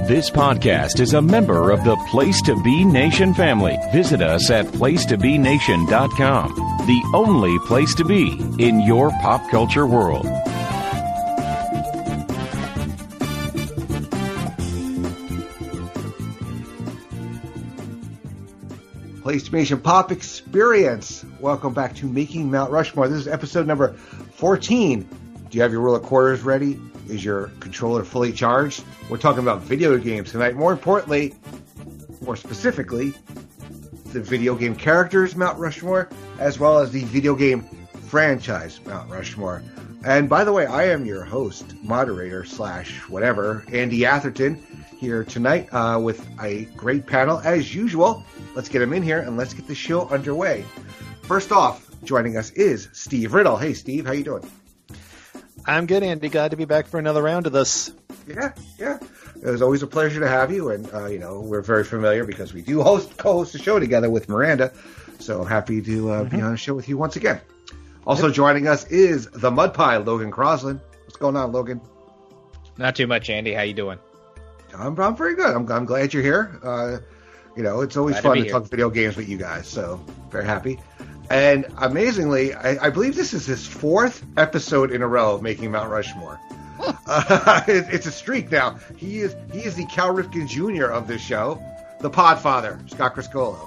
This podcast is a member of the Place to Be Nation family. Visit us at placetobenation.com, the only place to be in your pop culture world. Place to Nation Pop Experience. Welcome back to Making Mount Rushmore. This is episode number 14. Do you have your roll of quarters ready? Is your controller fully charged? We're talking about video games tonight. More importantly, more specifically, the video game characters Mount Rushmore, as well as the video game franchise Mount Rushmore. And by the way, I am your host, moderator / whatever, Andy Atherton, here tonight with a great panel as usual. Let's get him in here and let's get the show underway. First off, joining us is Steve Riddle. Hey, Steve, how you doing? I'm good, Andy. Glad to be back for another round of this. Yeah. It was always a pleasure to have you, and we're very familiar because we do co-host the show together with Miranda. So happy to be on the show with you once again. Also joining us is the Mud Pie, Logan Crosland. What's going on, Logan? Not too much, Andy. How you doing? I'm very good. I'm glad you're here. It's always fun to talk video games with you guys. So very happy. And amazingly, I believe this is his 4th episode in a row of Making Mount Rushmore. It's a streak now. He is the Cal Ripken Jr. of this show, the Podfather, Scott Criscuolo.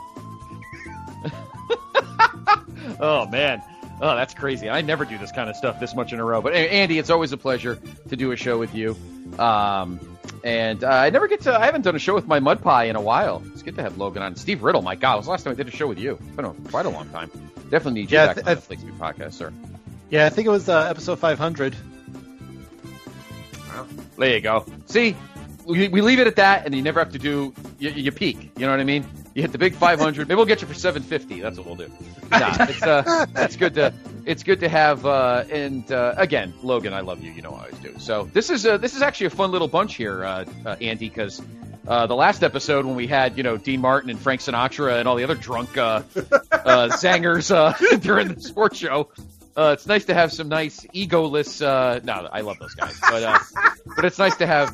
Oh, man. Oh, that's crazy. I never do this kind of stuff this much in a row. But Andy, it's always a pleasure to do a show with you. And I haven't done a show with my Mud Pie in a while. It's good to have Logan on. Steve Riddle, my God, it was the last time I did a show with you. It's been quite a long time. Definitely need you back on the Place to Be podcast, sir. Yeah, I think it was episode 500. Well, there you go. See, we leave it at that, and you never have to do, you peak. You know what I mean? You hit the big 500. Maybe we'll get you for 750. That's what we'll do. It's good to have. Again, Logan, I love you. You know I always do. So this is actually a fun little bunch here, Andy, because the last episode when we had Dean Martin and Frank Sinatra and all the other drunk zangers during the sports show. It's nice to have some nice egoless. No, I love those guys, but it's nice to have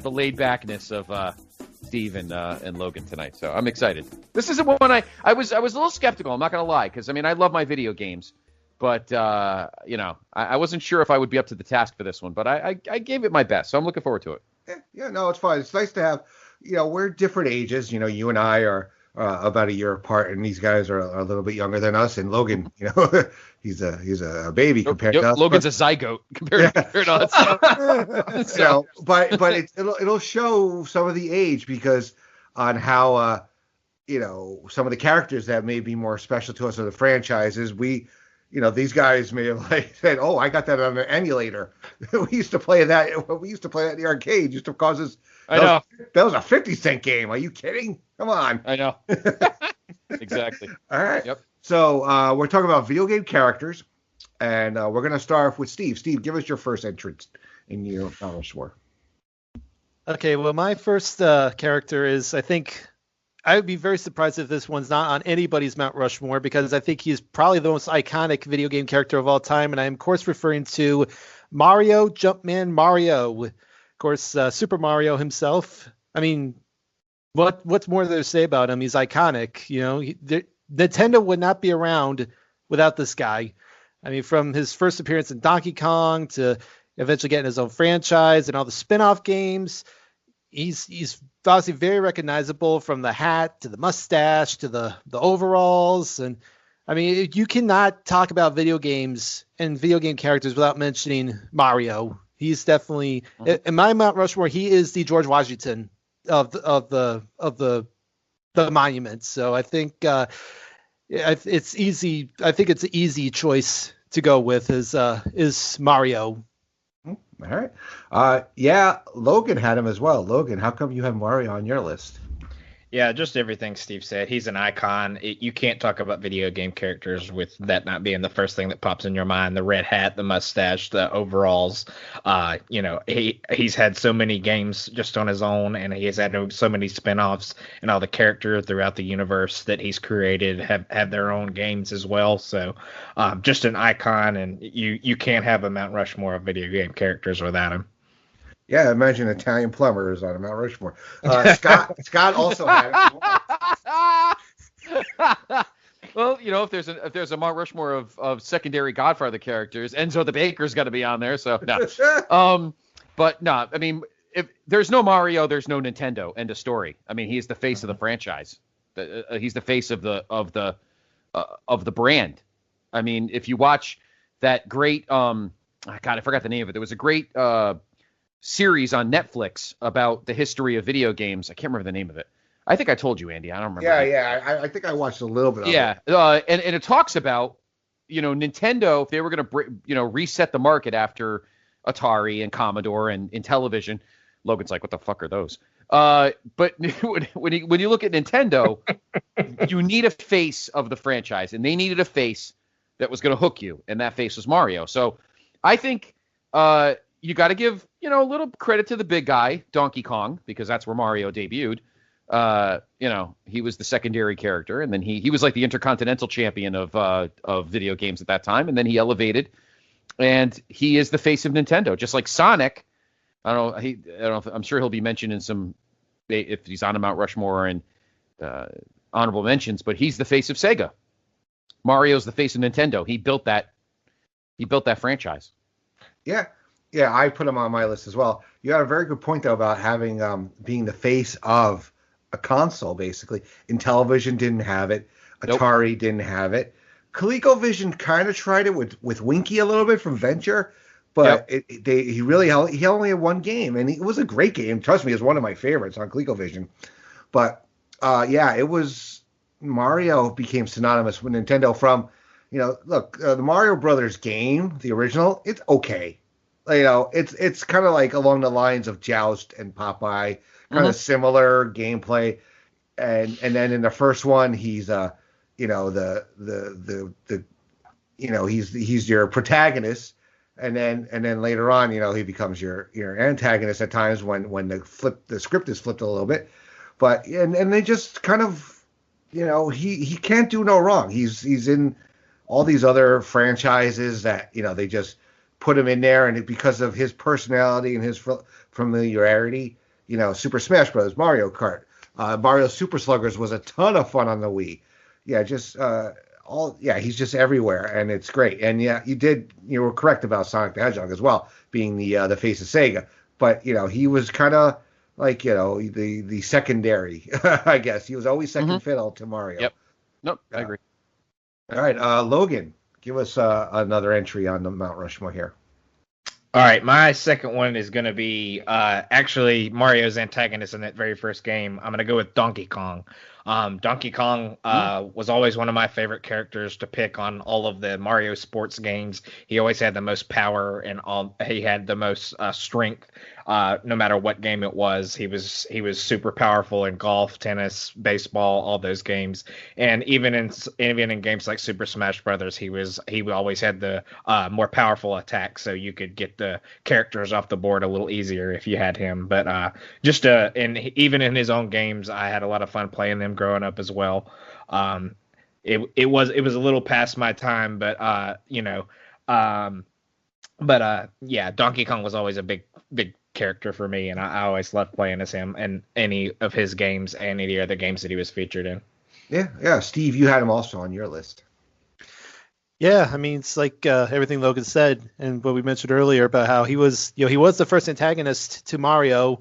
the laid backness of Steve and Logan tonight. So I'm excited. This is one I was a little skeptical. I'm not gonna lie, because I love my video games, but I wasn't sure if I would be up to the task for this one. But I gave it my best, so I'm looking forward to it. Yeah, no, it's fine. It's nice to have. We're different ages. You and I are about a year apart, and these guys are a little bit younger than us. And Logan, he's a baby compared to us. Logan's a zygote compared to us. But it'll show some of the age because on how some of the characters that may be more special to us in the franchises. These guys may have said, "Oh, I got that on an emulator." We used to play that. We used to play that in the arcade. It used to cause us. I know. That was a 50-cent game. Are you kidding? Come on. I know. Exactly. All right. Yep. So we're talking about video game characters, and we're going to start off with Steve. Steve, give us your first entrance in your Mount Rushmore. Okay, well, my first character is, I think, I would be very surprised if this one's not on anybody's Mount Rushmore, because I think he's probably the most iconic video game character of all time, and I am, of course, referring to Mario, Jumpman Mario. Of course, Super Mario himself. What's more there to say about him? He's iconic. Nintendo would not be around without this guy. From his first appearance in Donkey Kong to eventually getting his own franchise and all the spin-off games, he's obviously very recognizable, from the hat to the mustache to the overalls. And you cannot talk about video games and video game characters without mentioning Mario. He's definitely, in my Mount Rushmore, he is the George Washington of the monument. So I think it's easy. I think it's an easy choice to go with is Mario. All right. Logan had him as well. Logan, how come you have Mario on your list? Yeah, just everything Steve said. He's an icon. You can't talk about video game characters with that not being the first thing that pops in your mind. The red hat, the mustache, the overalls. He's had so many games just on his own, and he has had so many spinoffs, and all the characters throughout the universe that he's created have their own games as well. So just an icon, and you can't have a Mount Rushmore of video game characters without him. Yeah, imagine Italian plumbers on Mount Rushmore. Scott also had it. Well, if there's a Mount Rushmore of secondary Godfather characters, Enzo the Baker's got to be on there. So no, but no, I mean, if there's no Mario, there's no Nintendo. End of story. I mean, he's the face of the franchise. He's the face of the brand. I mean, if you watch that great God, I forgot the name of it. There was a great series on Netflix about the history of video games. I can't remember the name of it. I think I told you, Andy. I don't remember. Yeah. I think I watched a little bit of it. Yeah, and it talks about, Nintendo, if they were going to, reset the market after Atari and Commodore and in television. Logan's like, what the fuck are those? But when you look at Nintendo, you need a face of the franchise, and they needed a face that was going to hook you, and that face was Mario. So I think you got to give, a little credit to the big guy, Donkey Kong, because that's where Mario debuted. He was the secondary character, and then he was like the intercontinental champion of video games at that time, and then he elevated, and he is the face of Nintendo, just like Sonic. I don't know. I'm sure he'll be mentioned in some, if he's on a Mount Rushmore and honorable mentions, but he's the face of Sega. Mario's the face of Nintendo. He built that franchise. Yeah, I put him on my list as well. You had a very good point though about having being the face of a console, basically. In didn't have it. Atari didn't have it. ColecoVision kind of tried it with Winky a little bit from Venture, but he only had one game, and it was a great game. Trust me, it's one of my favorites on ColecoVision. But it was Mario became synonymous with Nintendo from, the Mario Brothers game, the original, it's okay. It's kind of like along the lines of Joust and Popeye, kind of similar gameplay, and then in the first one he's he's your protagonist, and then later on he becomes your antagonist at times when the script is flipped a little bit, but and they just kind of he can't do no wrong. He's in all these other franchises that they just put him in there, and because of his personality and his familiarity. Super Smash Bros., Mario Kart, Mario Super Sluggers was a ton of fun on the Wii. Yeah, just he's just everywhere, and it's great. And yeah, you were correct about Sonic the Hedgehog as well, being the face of Sega. But he was kind of like the secondary, I guess. He was always second fiddle to Mario. Yep. Nope, I agree. All right, Logan, give us another entry on the Mount Rushmore here. All right, my second one is going to be actually Mario's antagonist in that very first game. I'm going to go with Donkey Kong. Donkey Kong was always one of my favorite characters to pick on all of the Mario sports games. He always had the most power and he had the most strength. No matter what game it was, he was super powerful in golf, tennis, baseball, all those games. And even in games like Super Smash Brothers, he always had the more powerful attack, so you could get the characters off the board a little easier if you had him. But and even in his own games, I had a lot of fun playing them growing up as well. It was a little past my time, but Donkey Kong was always a big character for me, and I always loved playing as him in any of his games and any other games that he was featured in. Yeah. Steve, you had him also on your list. Yeah, I mean, it's like everything Logan said and what we mentioned earlier about how he was the first antagonist to Mario.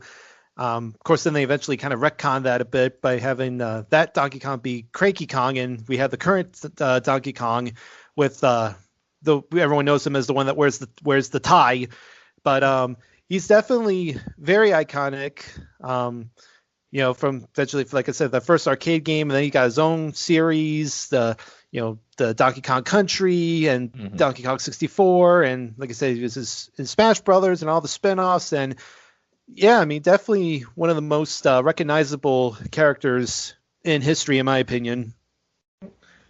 Of course, then they eventually kind of retconned that a bit by having that Donkey Kong be Cranky Kong, and we have the current Donkey Kong with everyone knows him as the one that wears the tie, but he's definitely very iconic. From eventually, like I said, the first arcade game, and then he got his own series, the Donkey Kong Country and Donkey Kong 64, and like I said, he was in Smash Brothers and all the spinoffs, and yeah, I mean, definitely one of the most recognizable characters in history, in my opinion.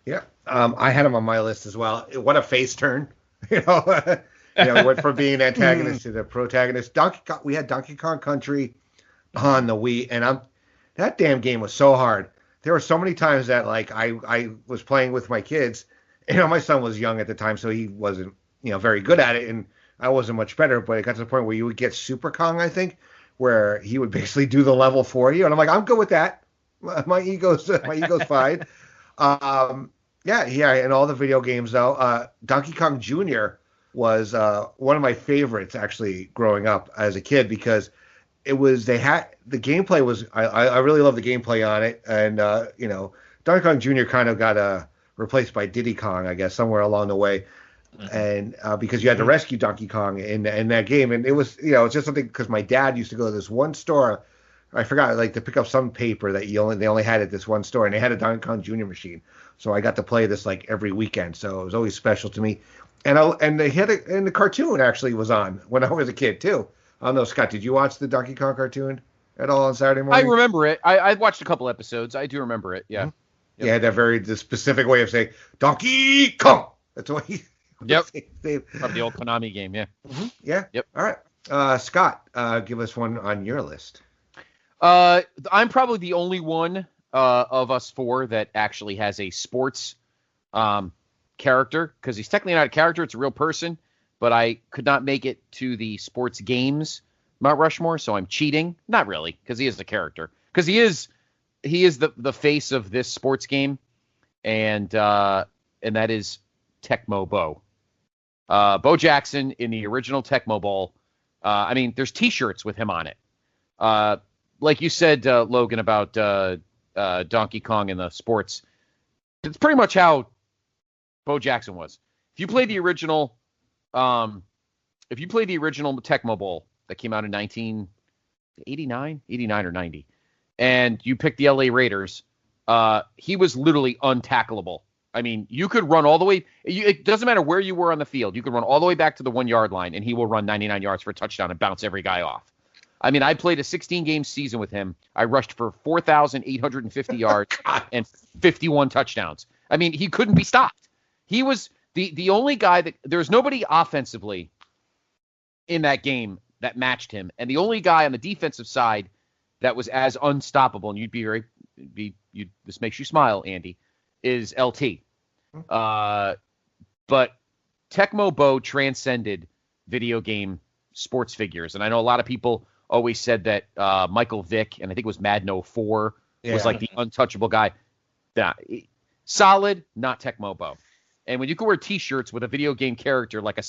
Yeah, I had him on my list as well. What a face turn, went from being antagonist to the protagonist. We had Donkey Kong Country on the Wii, and that damn game was so hard. There were so many times that I was playing with my kids. My son was young at the time, so he wasn't very good at it, and I wasn't much better, but it got to the point where you would get Super Kong, I think, where he would basically do the level for you, and I'm like, I'm good with that. My ego's fine. Yeah, in all the video games though, Donkey Kong Jr. was one of my favorites actually growing up as a kid because the gameplay was I really love the gameplay on it, and Donkey Kong Jr. kind of got replaced by Diddy Kong, I guess, somewhere along the way, and because you had to rescue Donkey Kong in that game, and it was it's just something because my dad used to go to this one store. I forgot, like, to pick up some paper that they only had at this one store, and they had a Donkey Kong Jr. machine, so I got to play this like every weekend. So it was always special to me. And they had and the cartoon actually was on when I was a kid too. I don't know, Scott, did you watch the Donkey Kong cartoon at all on Saturday morning? I remember it. I watched a couple episodes. I do remember it. Yeah. Mm-hmm. Yep. Yeah, the specific way of saying Donkey Kong. That's what he. Yep. From the old Konami game. Yeah. Mm-hmm. Yeah. Yep. All right, Scott, give us one on your list. I'm probably the only one of us four that actually has a sports character, because he's technically not a character, it's a real person, but I could not make it to the sports games Mount Rushmore, so I'm cheating. Not really, because he is a character. Because he is the face of this sports game, and that is Tecmo Bo. Bo Jackson in the original Tecmo Bowl. I mean, there's T-shirts with him on it. Like you said, Logan, about Donkey Kong in the sports, it's pretty much how Bo Jackson was. If you play the original, Tecmo Bowl that came out in 1989 or 90, and you picked the LA Raiders, he was literally untackleable. I mean, you could run all the way. It doesn't matter where you were on the field. You could run all the way back to the 1 yard line, and he will run 99 yards for a touchdown and bounce every guy off. I mean, I played a 16-game season with him. I rushed for 4,850 yards and 51 touchdowns. I mean, he couldn't be stopped. He was the only guy that there's nobody offensively in that game that matched him, and the only guy on the defensive side that was as unstoppable. And this makes you smile, Andy, is LT. But Tecmo Bo transcended video game sports figures, and I know a lot of people always said that Michael Vick, and I think it was Madden 04, was like the untouchable guy. Yeah, solid, not Tecmo Bo. And when you can wear T-shirts with a video game character like a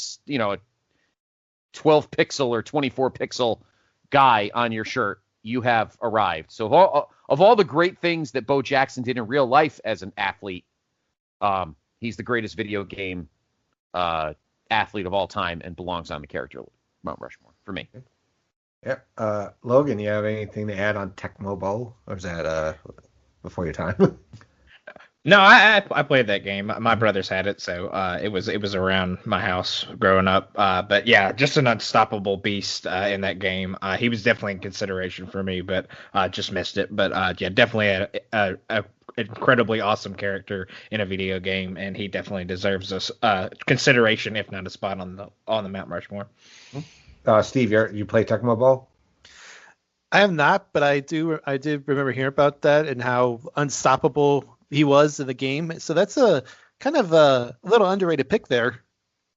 12 pixel or 24 pixel guy on your shirt, you have arrived. So of all the great things that Bo Jackson did in real life as an athlete, he's the greatest video game athlete of all time and belongs on the character Mount Rushmore for me. Yeah. Logan, you have anything to add on Tecmo Bo, or is that before your time? No, I played that game. My brothers had it, so it was around my house growing up. But yeah, just an unstoppable beast in that game. He was definitely in consideration for me, but just missed it. But yeah, definitely a incredibly awesome character in a video game, and he definitely deserves a consideration, if not a spot on the Mount Rushmore. Steve, you play Tecmo Bo? I have not, but I did remember hearing about that and how unstoppable he was in the game. So that's a kind of a little underrated pick there.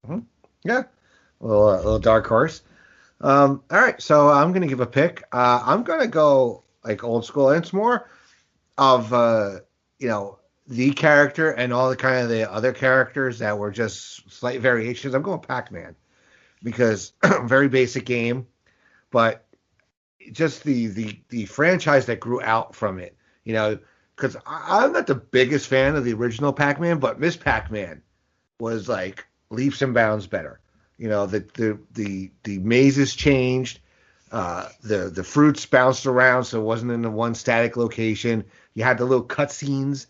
Mm-hmm. Yeah, a little dark horse. All right, so I'm going to give a pick. I'm going to go like old school, and it's more of the character and all the kind of the other characters that were just slight variations. I'm going Pac-Man because very basic game, but just the franchise that grew out from it, because I'm not the biggest fan of the original Pac-Man, but Miss Pac-Man was like leaps and bounds better. The mazes changed, the fruits bounced around, so it wasn't in the one static location. You had the little cutscenes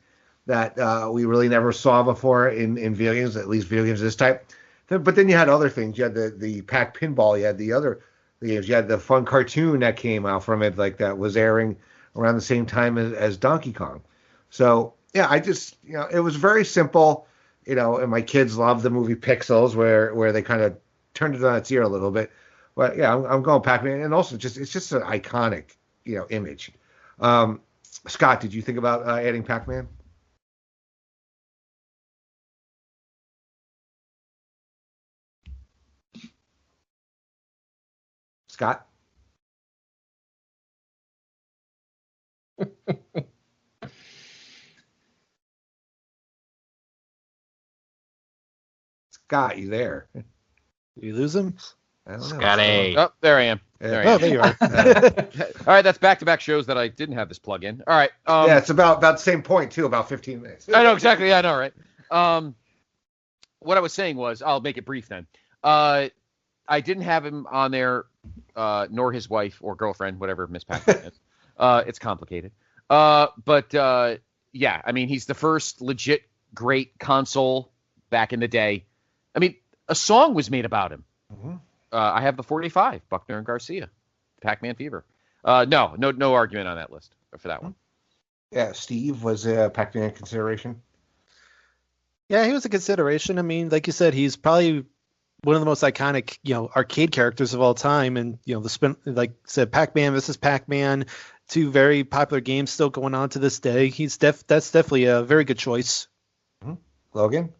that we really never saw before in video games, at least video games of this type. But then you had other things. You had the Pac Pinball. You had the other games. You had the fun cartoon that came out from it, like that was airing around the same time as Donkey Kong. So yeah, I just it was very simple. And my kids love the movie Pixels, where they kind of turned it on its ear a little bit. But yeah, I'm going Pac-Man, and also it's just an iconic image. Scott, did you think about adding Pac-Man? Scott? Scott, you there? Did you lose him? I don't know. Scotty. Oh, there I am. Oh, there you are. All right, that's back-to-back shows that I didn't have this plug in. All right. Yeah, it's about the same point, too, about 15 minutes. I know, exactly. Yeah, I know, right? What I was saying was, I'll make it brief then. I didn't have him on there, nor his wife or girlfriend, whatever Miss Pac-Man is. It's complicated. Yeah, I mean, he's the first legit great console back in the day. I mean, a song was made about him. Mm-hmm. I have the 45, Buckner and Garcia, Pac-Man Fever. No argument on that list for that one. Yeah, Steve, was Pac-Man in consideration? Yeah, he was a consideration. I mean, like you said, he's probably one of the most iconic, arcade characters of all time. And, like I said, Pac-Man, this is Pac-Man, two very popular games still going on to this day. That's definitely a very good choice. Mm-hmm. Logan?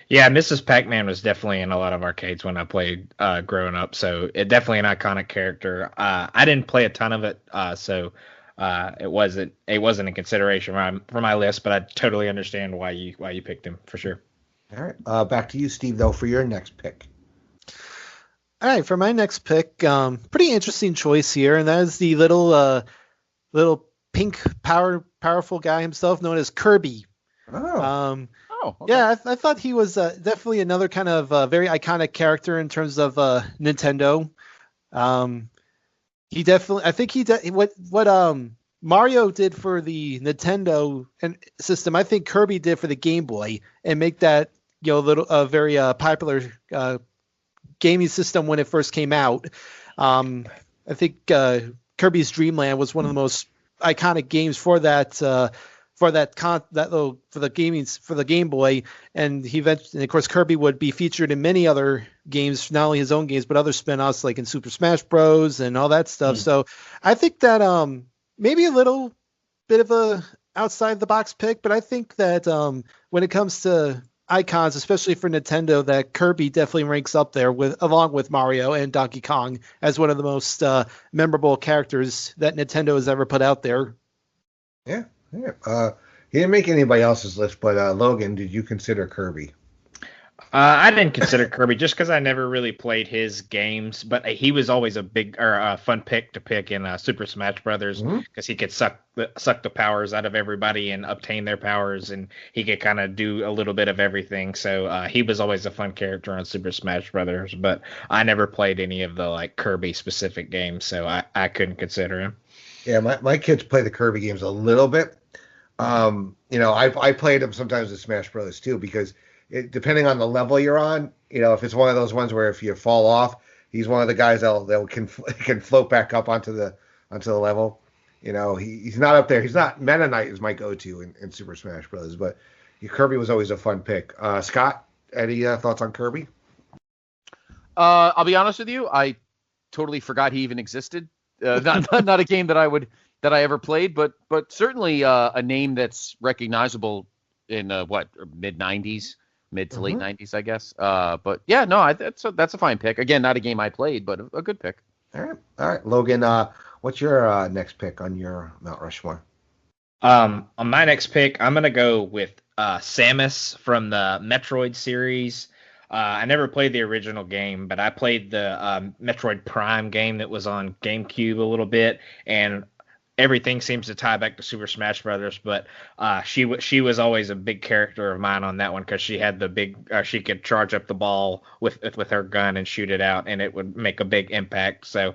Yeah, Mrs. Pac-Man was definitely in a lot of arcades when I played growing up, so it definitely an iconic character. I didn't play a ton of it, so it wasn't a consideration for my list, but I totally understand why you picked him for sure. All right, back to you, Steve, though, for your next pick. All right, for my next pick, pretty interesting choice here, and that is the little pink powerful guy himself, known as Kirby. Oh. Okay. Yeah, I thought he was definitely another kind of very iconic character in terms of Nintendo. He definitely, I think he did what Mario did for the Nintendo system. I think Kirby did for the Game Boy, and make that very popular gaming system when it first came out. I think Kirby's Dream Land was one of the most iconic games for that. For the Game Boy, and of course Kirby would be featured in many other games, not only his own games but other spin-offs like in Super Smash Bros. And all that stuff. So I think that maybe a little bit of a outside the box pick, but I think that when it comes to icons, especially for Nintendo, that Kirby definitely ranks up there along with Mario and Donkey Kong as one of the most memorable characters that Nintendo has ever put out there. Yeah. Yeah. He didn't make anybody else's list, but Logan, did you consider Kirby? I didn't consider Kirby just because I never really played his games, but he was always a fun pick to pick in Super Smash Brothers because he could suck the powers out of everybody and obtain their powers, and he could kind of do a little bit of everything. So he was always a fun character on Super Smash Brothers, but I never played any of the Kirby specific games, so I couldn't consider him. Yeah, my kids play the Kirby games a little bit. I played them sometimes with Smash Brothers too, because depending on the level you're on, if it's one of those ones where if you fall off, he's one of the guys that can float back up onto the level. He's not up there. He's not. Meta Knight is my go-to in Super Smash Brothers, but Kirby was always a fun pick. Scott, any thoughts on Kirby? I'll be honest with you, I totally forgot he even existed. Not a game that I ever played, but certainly a name that's recognizable in mid 90s, mid to late 90s, I guess. But yeah, no, that's a fine pick. Again, not a game I played, but a good pick. All right, Logan. What's your next pick on your Mount Rushmore? On my next pick, I'm gonna go with Samus from the Metroid series. I never played the original game, but I played the Metroid Prime game that was on GameCube a little bit, and everything seems to tie back to Super Smash Brothers. But she was always a big character of mine on that one because she had the big. She could charge up the ball with her gun and shoot it out, and it would make a big impact. So.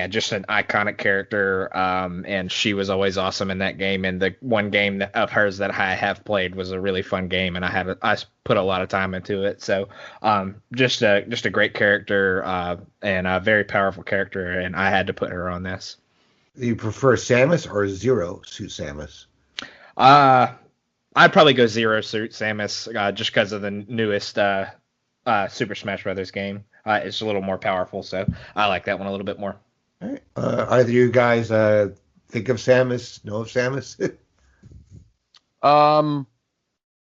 Just an iconic character, and she was always awesome in that game. And the one game of hers that I have played was a really fun game, and I put a lot of time into it. So, just a great character, and a very powerful character, and I had to put her on this. Do you prefer Samus or Zero Suit Samus? I'd probably go Zero Suit Samus, just because of the newest Super Smash Brothers game. It's a little more powerful, so I like that one a little bit more. All right. Either of you guys think of Samus, know of Samus?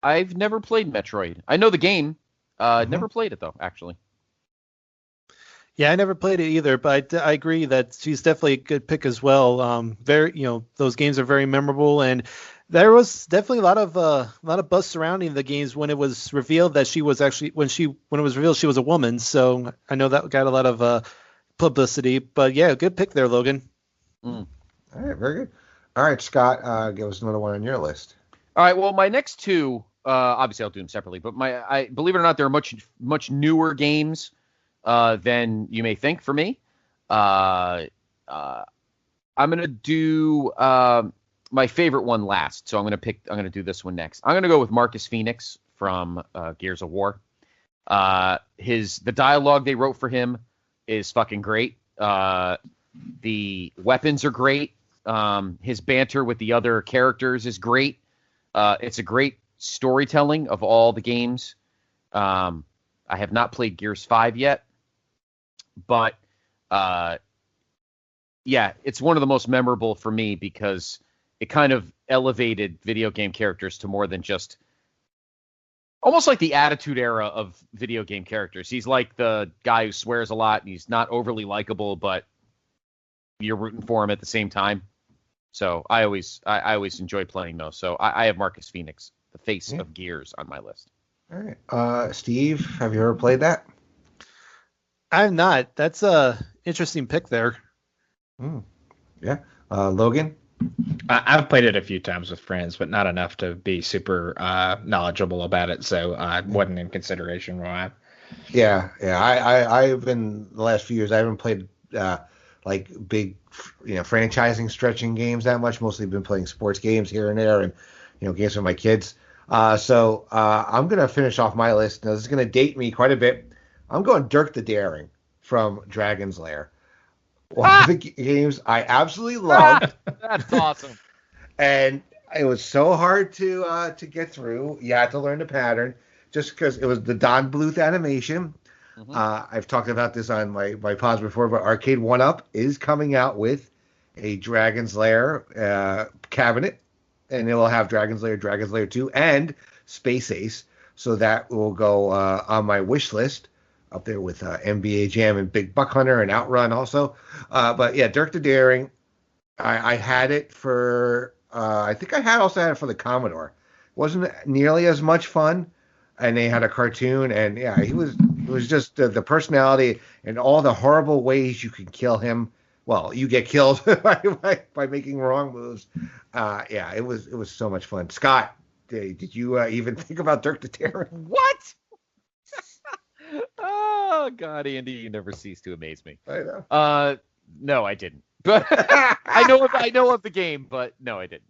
I've never played Metroid. I know the game. Never played it, though, actually. Yeah, I never played it either, but I agree that she's definitely a good pick as well. Very, those games are very memorable, and there was definitely a lot of buzz surrounding the games when it was revealed that she was actually when it was revealed she was a woman. So I know that got a lot of publicity. But yeah, good pick there, Logan. All right, very good. All right, Scott, give us another one on your list. All right. Well, my next two, obviously I'll do them separately, but I believe it or not, there are much newer games than you may think for me. I'm gonna do my favorite one last, so I'm gonna do this one next. I'm gonna go with Marcus Phoenix from Gears of War. The dialogue they wrote for him is fucking great. The weapons are great. His banter with the other characters is great. It's a great storytelling of all the games. I have not played Gears 5 yet, but yeah, it's one of the most memorable for me because it kind of elevated video game characters to more than just almost like the Attitude Era of video game characters. He's like the guy who swears a lot and he's not overly likable, but you're rooting for him at the same time. So I always enjoy playing those. So I have Marcus Phoenix, the face of Gears, on my list. All right. Steve, have you ever played that? I have not. That's a interesting pick there. Yeah. Logan? I've played it a few times with friends, but not enough to be super knowledgeable about it. So I wasn't in consideration why. Yeah. I've been the last few years. I haven't played like big, franchising stretching games that much. Mostly been playing sports games here and there, and games with my kids. So I'm gonna finish off my list. Now this is gonna date me quite a bit. I'm going Dirk the Daring from Dragon's Lair. One of the games I absolutely loved. That's awesome. And it was so hard to get through. You had to learn the pattern just because it was the Don Bluth animation. Mm-hmm. I've talked about this on my pods before, but Arcade 1-Up is coming out with a Dragon's Lair cabinet, and it will have Dragon's Lair 2, and Space Ace. So that will go on my wish list. Up there with NBA Jam and Big Buck Hunter and Outrun also. But yeah, Dirk the Daring, I had it for, I think I also had it for the Commodore. Wasn't nearly as much fun. And they had a cartoon, and yeah, it was just the personality and all the horrible ways you could kill him. Well, you get killed by making wrong moves. Yeah, it was so much fun. Scott, did you even think about Dirk the Daring? What? Oh God, Andy, you never cease to amaze me. I know. No, I didn't. But I know of the game, but no, I didn't.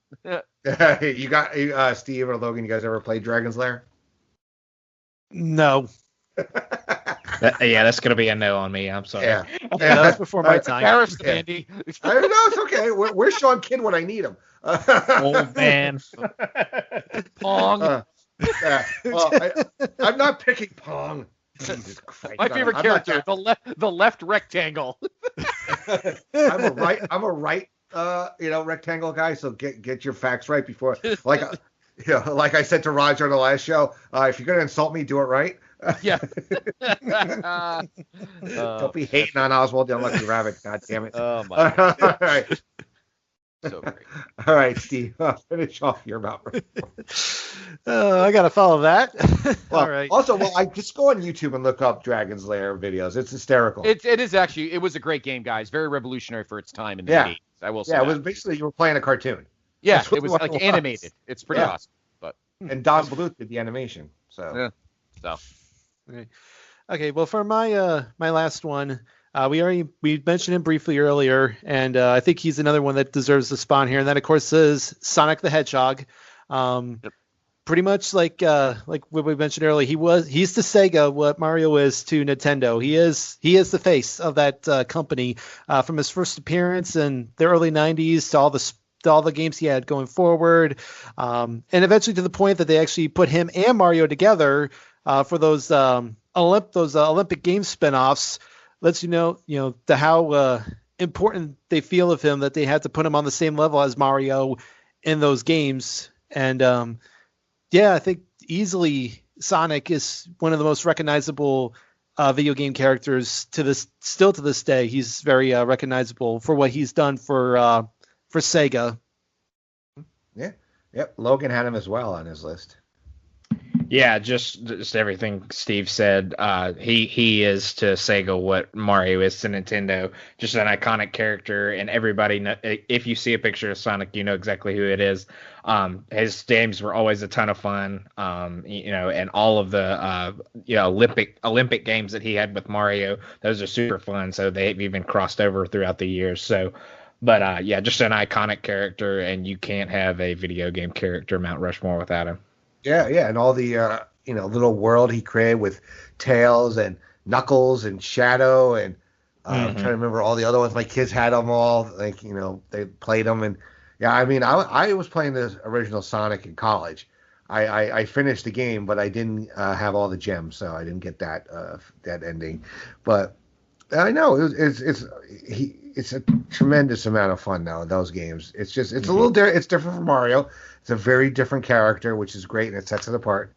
You got Steve or Logan? You guys ever played Dragon's Lair? No. Yeah, that's gonna be a no on me. I'm sorry. Yeah, that was before my time. Embarrassed, Andy. I don't know. It's okay. Where's Sean Kidd when I need him? Old man. Pong. I'm not picking Pong. Jesus Christ. My favorite character, the left rectangle. I'm a right rectangle guy, so get your facts right before like I said to Roger on the last show, if you're gonna insult me, do it right. Yeah. Don't be hating on Oswald the Unlucky Rabbit, god damn it. Oh my God. All right. So great. All right, Steve, finish off your Mount Rushmore. I gotta follow that. Well, All right. Also, I just go on YouTube and look up Dragon's Lair videos. It's hysterical. It is actually. It was a great game, guys. Very revolutionary for its time in the 80s. I will say. Yeah, it was basically you were playing a cartoon. Yeah, it was like animated. It's pretty awesome. But and Don Bluth did the animation. So yeah. Okay. Well, for my last one, we mentioned him briefly earlier, and I think he's another one that deserves the spawn here. And that, of course, is Sonic the Hedgehog. Pretty much like what we mentioned earlier, he's to Sega what Mario is to Nintendo. He is the face of that company from his first appearance in the early '90s to all the games he had going forward, and eventually to the point that they actually put him and Mario together for those Olympic Games spinoffs. Lets you know how important they feel of him that they had to put him on the same level as Mario in those games. And I think easily Sonic is one of the most recognizable video game characters to this day. He's very recognizable for what he's done for Sega. Yeah. Yep. Logan had him as well on his list. Yeah, just everything Steve said. He is to Sega what Mario is to Nintendo. Just an iconic character, and everybody, if you see a picture of Sonic, you know exactly who it is. His games were always a ton of fun. And all of the Olympic games that he had with Mario, those are super fun. So they've even crossed over throughout the years. So. But just an iconic character, and you can't have a video game character Mount Rushmore without him. Yeah, and all the little world he created with Tails and Knuckles and Shadow, and I'm trying to remember all the other ones. My kids had them all, they played them, and I was playing the original Sonic in college. I finished the game, but I didn't have all the gems, so I didn't get that ending. But I know it's a tremendous amount of fun now. Those games, it's a little it's different from Mario. It's a very different character, which is great, and it sets it apart.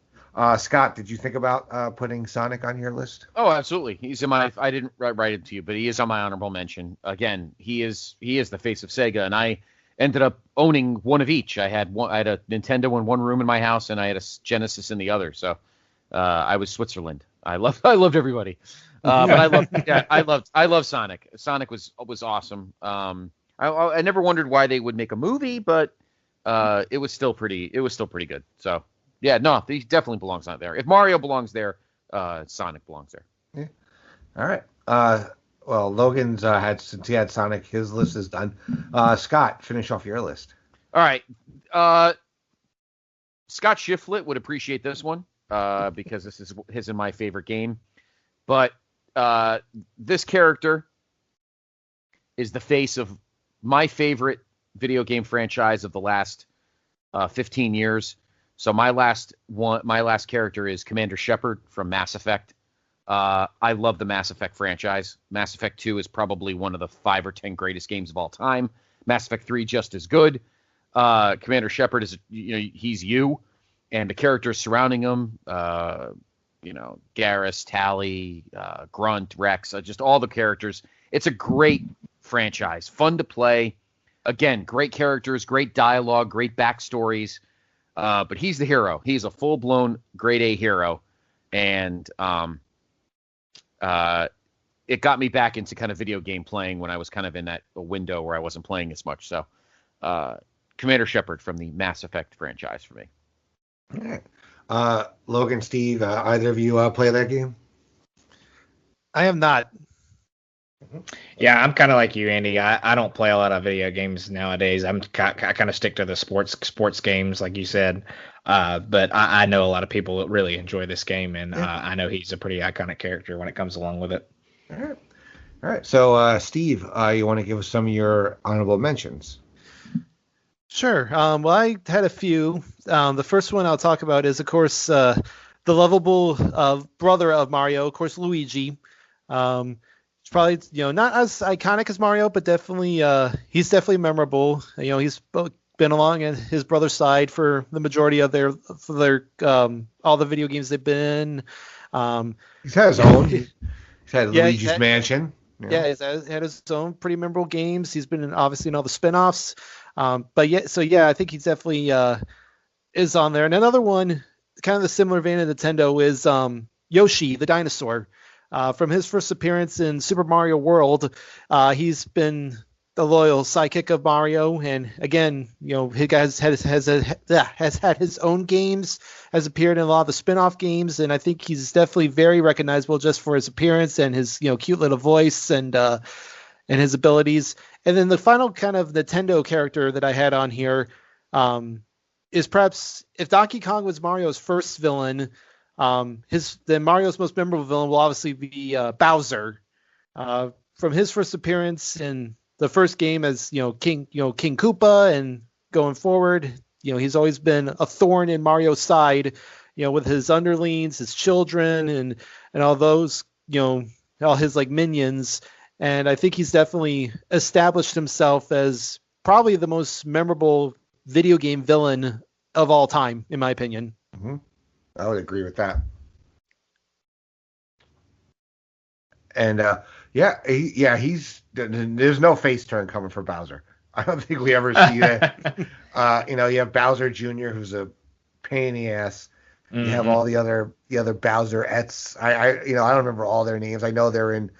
Scott, did you think about putting Sonic on your list? Oh, absolutely. He's in my. I didn't write it to you, but he is on my honorable mention. Again, he is the face of Sega, and I ended up owning one of each. I had a Nintendo in one room in my house, and I had a Genesis in the other. So I was Switzerland. I loved everybody. But I love Sonic. Sonic was awesome. I never wondered why they would make a movie, but it was still pretty good. So yeah, no, he definitely belongs out there. If Mario belongs there, Sonic belongs there. Yeah. All right. Well, Logan's since he had Sonic, his list is done. Scott, finish off your list. All right. Scott Shiflett would appreciate this one because this is his and my favorite game. But this character is the face of my favorite video game franchise of the last 15 years. So my last character is Commander Shepard from Mass Effect. I love the Mass Effect franchise. Mass Effect 2 is probably one of the 5 or 10 greatest games of all time. Mass Effect 3 just as good. Commander Shepard is he's you, and the characters surrounding him. Garrus, Tally, Grunt, Rex, just all the characters. It's a great franchise, fun to play. Again, great characters, great dialogue, great backstories. But he's the hero. He's a full-blown grade A hero. And it got me back into kind of video game playing when I was kind of in that window where I wasn't playing as much. So Commander Shepard from the Mass Effect franchise for me. All right. Logan, Steve, either of you play that game? I am not. Yeah, I'm kind of like you, Andy. I don't play a lot of video games nowadays. I kind of stick to the sports games, like you said. But I know a lot of people that really enjoy this game, and I know he's a pretty iconic character when it comes along with it. All right. So, Steve, you want to give us some of your honorable mentions? Sure. Well, I had a few. The first one I'll talk about is, of course, the lovable brother of Mario, of course, Luigi. It's probably not as iconic as Mario, but definitely he's definitely memorable. He's been along at his brother's side for the majority of their all the video games they've been in. He's had his own. He's had Luigi's Mansion. Yeah, he's had his own pretty memorable games. He's been obviously in all the spin-offs. I think he's definitely is on there. And another one, kind of the similar vein of Nintendo, is Yoshi the dinosaur. From his first appearance in Super Mario World, he's been the loyal sidekick of Mario, and again, he has had his own games, has appeared in a lot of the spin-off games, and I think he's definitely very recognizable just for his appearance and his cute little voice and his abilities. And then the final kind of Nintendo character that I had on here is perhaps if Donkey Kong was Mario's first villain. Mario's most memorable villain will obviously be Bowser. From his first appearance in the first game as King Koopa, and going forward, he's always been a thorn in Mario's side, with his underlings, his children, and all those, all his minions. And I think he's definitely established himself as probably the most memorable video game villain of all time, in my opinion. Mm-hmm. I would agree with that. And there's no face turn coming for Bowser. I don't think we ever see that. You have Bowser Jr., who's a pain in the ass. You have all the other Bowser-ettes. I don't remember all their names. I know they're in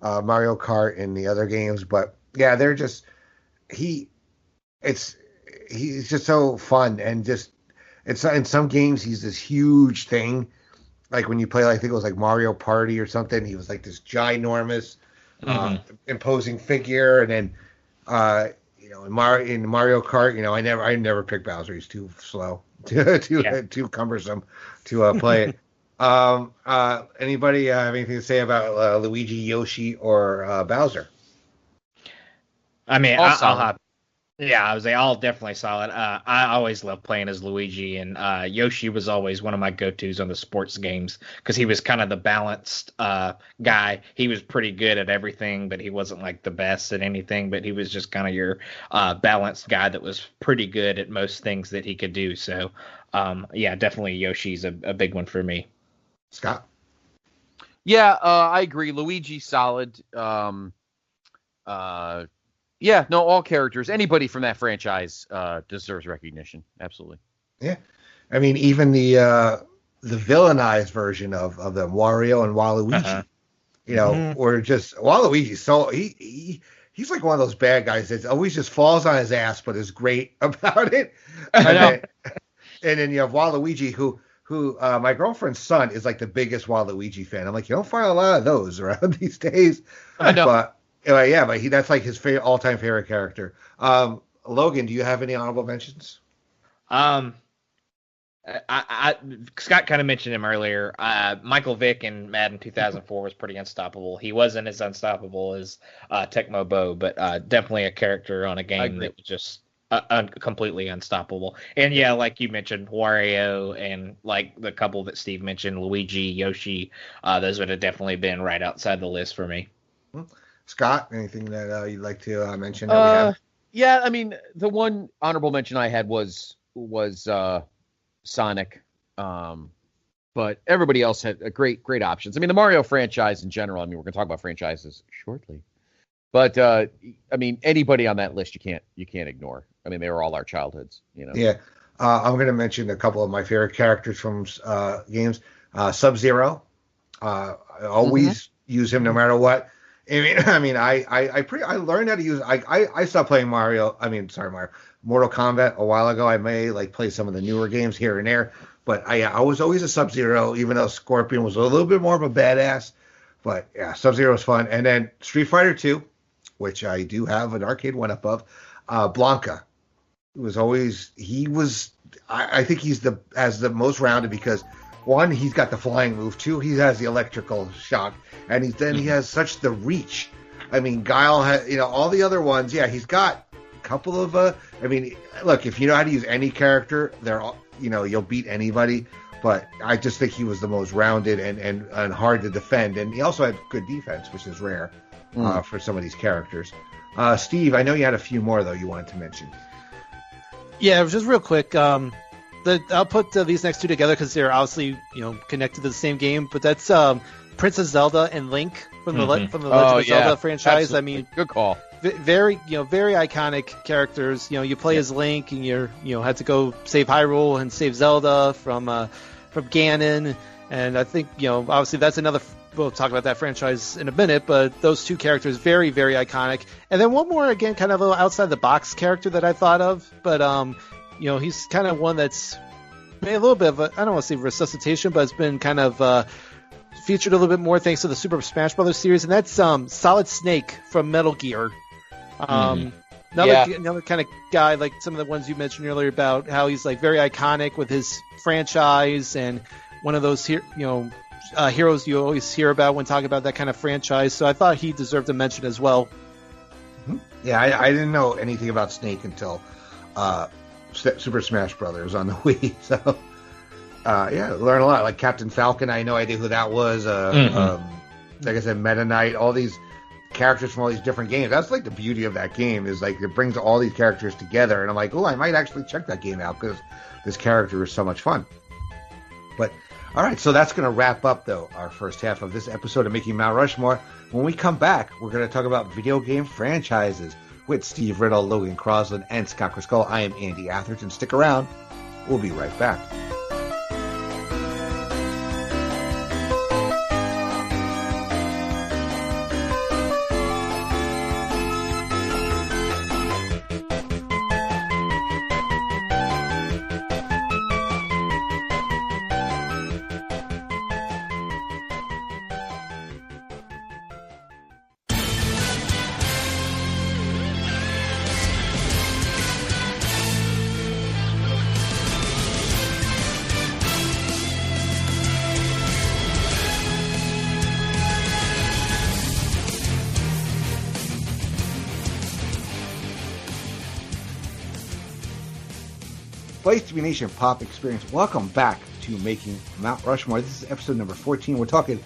Mario Kart and the other games, but yeah, they're just he's just so fun, and just in some games he's this huge thing. Like when you play, I think it was like Mario Party or something. He was like this ginormous, imposing figure, and then in Mario Kart, I never pick Bowser. He's too slow, too cumbersome to play it. Anybody have anything to say about Luigi, Yoshi, or Bowser? I mean, I was all definitely solid. I always loved playing as Luigi, and Yoshi was always one of my go-tos on the sports games because he was kind of the balanced guy. He was pretty good at everything, but he wasn't like the best at anything. But he was just kind of your balanced guy that was pretty good at most things that he could do. So, definitely Yoshi's a big one for me. Scott? Yeah, I agree. Luigi, solid. All characters. Anybody from that franchise deserves recognition. Absolutely. Yeah. I mean, even the villainized version of them, Wario and Waluigi, or just Waluigi. So he's like one of those bad guys that always just falls on his ass, but is great about it. And then you have Waluigi, who my girlfriend's son is like the biggest Waluigi fan. I'm like, you don't find a lot of those around these days. I know. But that's like his all-time favorite character. Logan, do you have any honorable mentions? Scott kind of mentioned him earlier. Michael Vick in Madden 2004 was pretty unstoppable. He wasn't as unstoppable as Tecmo Bo, but definitely a character on a game that was just completely unstoppable. And yeah, like you mentioned, Wario and like the couple that Steve mentioned, Luigi, Yoshi, those would have definitely been right outside the list for me. Scott, anything that you'd like to mention? Yeah, I mean, the one honorable mention I had was Sonic, but everybody else had a great options. I mean, the Mario franchise in general. I mean, we're going to talk about franchises shortly, but I mean, anybody on that list you can't ignore. I mean, they were all our childhoods, Yeah, I'm going to mention a couple of my favorite characters from games. Sub-Zero. I always use him no matter what. I learned how to use. I stopped playing Mortal Kombat a while ago. I may play some of the newer games here and there, but I was always a Sub-Zero, even though Scorpion was a little bit more of a badass. But yeah, Sub-Zero was fun. And then Street Fighter 2, which I do have an arcade one up of. Blanca I think he's has the most rounded because one, he's got the flying move. Two, he has the electrical shock, and he has such the reach. I mean, Guile has, all the other ones. Yeah, he's got a couple of. Look, if you know how to use any character, you'll beat anybody. But I just think he was the most rounded and hard to defend, and he also had good defense, which is rare for some of these characters. Steve, I know you had a few more though you wanted to mention. Yeah, just real quick. I'll put these next two together because they're obviously connected to the same game. But that's Princess Zelda and Link from the Legend of Zelda franchise. Absolutely. I mean, good call. Very iconic characters. You play as Link, and you had to go save Hyrule and save Zelda from Ganon. And I think obviously that's another. We'll talk about that franchise in a minute, but those two characters very, very iconic. And then one more, again, kind of a little outside the box character that I thought of, but he's kind of one that's made a little bit of I don't want to say resuscitation, but it's been kind of featured a little bit more thanks to the Super Smash Bros. Series, and that's Solid Snake from Metal Gear. Another kind of guy like some of the ones you mentioned earlier about how he's very iconic with his franchise and one of those heroes you always hear about when talking about that kind of franchise. So I thought he deserved a mention as well. Yeah, I didn't know anything about Snake until Super Smash Brothers on the Wii. So learn a lot. Like Captain Falcon, I had no idea who that was. Like I said, Meta Knight, all these characters from all these different games. That's the beauty of that game is it brings all these characters together. And I'm like, I might actually check that game out because this character is so much fun. But All right, so that's going to wrap up, though, our first half of this episode of Making Mount Rushmore. When we come back, we're going to talk about video game franchises with Steve Riddle, Logan Crosland, and Scott Criscuolo. I am Andy Atherton. Stick around. We'll be right back. Place to Be Nation Pop Experience. Welcome back to Making Mount Rushmore. This is episode number 14. We're talking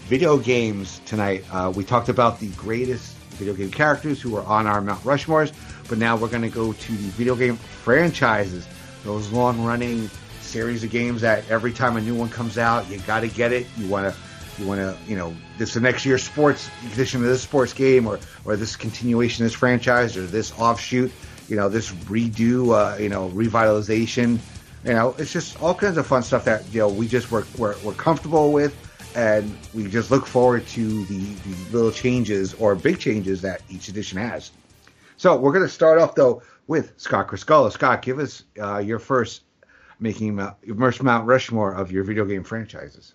video games tonight. We talked about the greatest video game characters who are on our Mount Rushmores, but now we're going to go to the video game franchises. Those long-running series of games that every time a new one comes out, you got to get it. You want to, this is the next year's sports edition of this sports game, or this continuation of this franchise, or this offshoot. This redo, revitalization, it's just all kinds of fun stuff that, we just we're comfortable with, and we just look forward to the little changes or big changes that each edition has. So we're going to start off, though, with Scott Criscuolo. Scott, give us your first immerse Mount Rushmore of your video game franchises.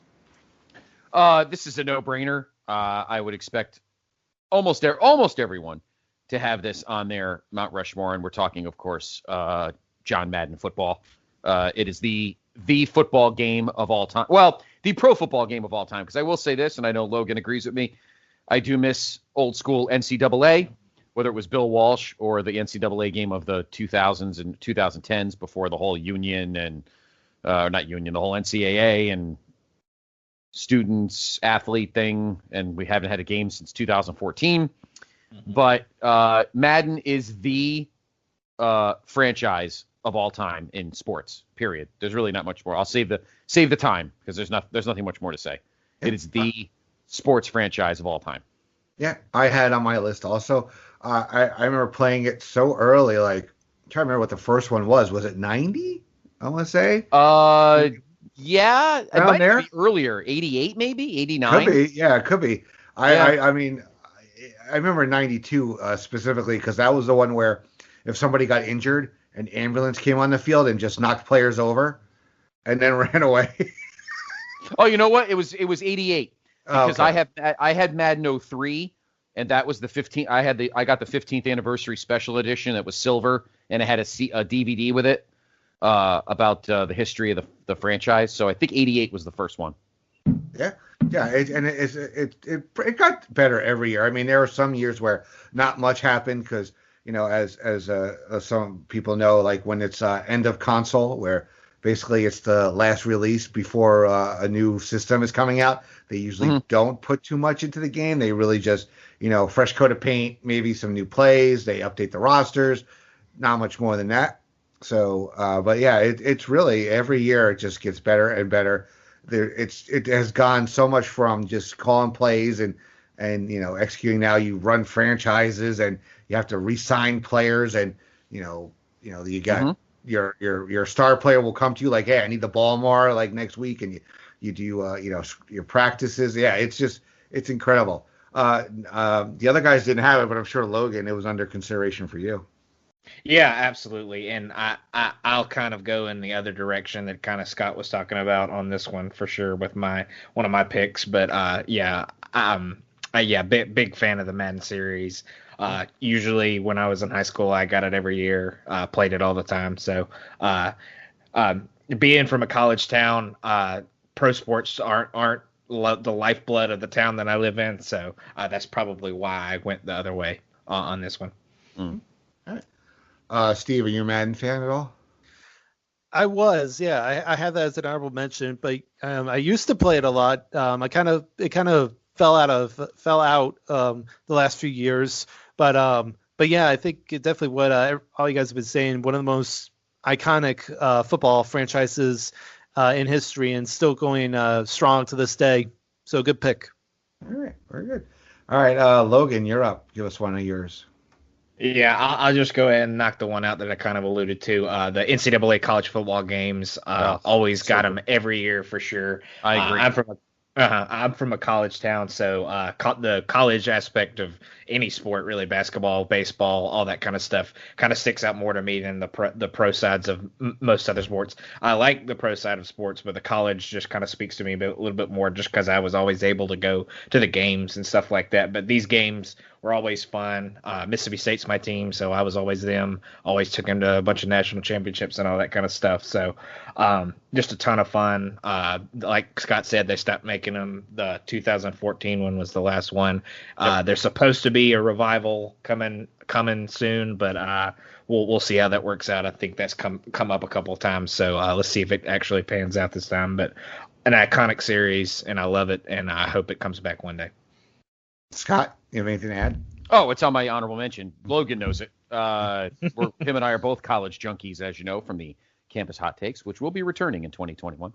This is a no-brainer. I would expect almost everyone to have this on their Mount Rushmore, and we're talking, of course, John Madden football. It is the football game of all time. Well, the pro football game of all time, because I will say this, and I know Logan agrees with me, I do miss old school NCAA, whether it was Bill Walsh or the NCAA game of the 2000s and 2010s before the whole union and, not union, the whole NCAA and students athlete thing, and we haven't had a game since 2014. But Madden is the franchise of all time in sports. Period. There's really not much more. I'll save the time because there's nothing much more to say. It is the sports franchise of all time. Yeah, I had on my list also. I remember playing it so early. Like, I'm trying to remember what the first one was. Was it 90? I want to say. Yeah, it might be earlier. 88, maybe 89. Could be. Yeah, it could be. I mean. I remember 92 specifically because that was the one where if somebody got injured, an ambulance came on the field and just knocked players over and then ran away. Oh, you know what? It was 88 because okay. I had Madden 03, and that was the 15th. I got the 15th anniversary special edition that was silver, and it had a DVD with it about the history of the franchise. So I think 88 was the first one. Yeah. Yeah, it got better every year. I mean, there were some years where not much happened because, as some people know, like when it's end of console, where basically it's the last release before a new system is coming out, they usually don't put too much into the game. They really just, fresh coat of paint, maybe some new plays. They update the rosters, not much more than that. So, but yeah, it's really every year it just gets better and better. It has gone so much from just calling plays and executing. Now you run franchises and you have to re-sign players, and you got your star player will come to you like, hey, I need the ball more like next week, and you do your practices. Yeah, it's incredible. The other guys didn't have it, but I'm sure Logan, it was under consideration for you. Yeah, absolutely. And I'll kind of go in the other direction that kind of Scott was talking about on this one for sure with one of my picks. But big fan of the Madden series. Usually when I was in high school, I got it every year, played it all the time. So being from a college town, pro sports aren't the lifeblood of the town that I live in. So that's probably why I went the other way on this one. All right. Steve, are you a Madden fan at all? I was, yeah. I had that as an honorable mention, but I used to play it a lot. It kind of fell out the last few years, but yeah, I think it definitely what all you guys have been saying. One of the most iconic football franchises in history and still going strong to this day. So good pick. All right, very good. All right, Logan, you're up. Give us one of yours. Yeah, I'll just go ahead and knock the one out that I kind of alluded to. The NCAA college football games always got them every year for sure. I agree. I'm from a college town, so the college aspect of any sport, really, basketball, baseball, all that kind of stuff, kind of sticks out more to me than the pro sides of most other sports. I like the pro side of sports, but the college just kind of speaks to me a little bit more, just because I was always able to go to the games and stuff like that. But these games were always fun. Mississippi State's my team, so I was always them. Always took them to a bunch of national championships and all that kind of stuff. So just a ton of fun. Like Scott said, they stopped making them. The 2014 one was the last one. There's supposed to be a revival coming soon, but we'll see how that works out. I think that's come up a couple of times, so let's see if it actually pans out this time. But an iconic series, and I love it, and I hope it comes back one day. Scott, you have anything to add? Oh, it's on my honorable mention. Logan knows it. Him and I are both college junkies, as you know, from the Campus Hot Takes, which will be returning in 2021.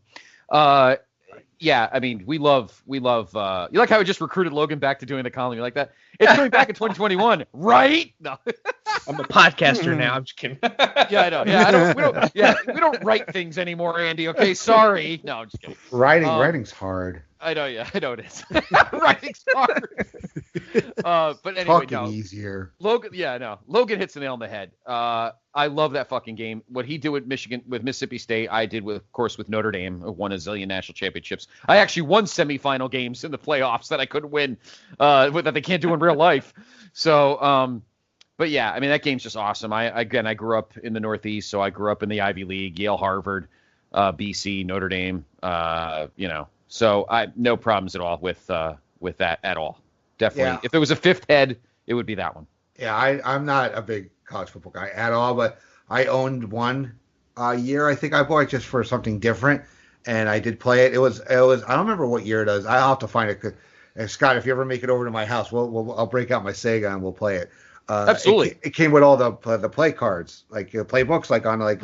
Yeah, I mean, we love. You like how I just recruited Logan back to doing the column? You like that? It's coming back in 2021, right? No, I'm a podcaster now. I'm just kidding. Yeah, I know. Yeah, we don't write things anymore, Andy. Okay, sorry. No, I'm just kidding. Writing's hard. I know. Yeah, I know it is. Writing's hard. But anyway, Talking easier. Logan, yeah, no. Logan hits the nail on the head. I love that fucking game. What he did with Mississippi State, I did of course with Notre Dame. Won a zillion national championships. I actually won semifinal games in the playoffs that I couldn't win, that they can't do in real life. So, but yeah, I mean that game's just awesome. I grew up in the Northeast, so I grew up in the Ivy League, Yale, Harvard, BC, Notre Dame. So I no problems at all with that at all. Definitely, if there was a fifth head, it would be that one. Yeah, I'm not a big college football guy at all, but I owned one year. I think I bought it just for something different, and I did play it. It was I don't remember what year it is. I'll have to find it. And Scott, if you ever make it over to my house, I'll break out my Sega and we'll play it. Absolutely. It came with all the play cards, like playbooks, like on like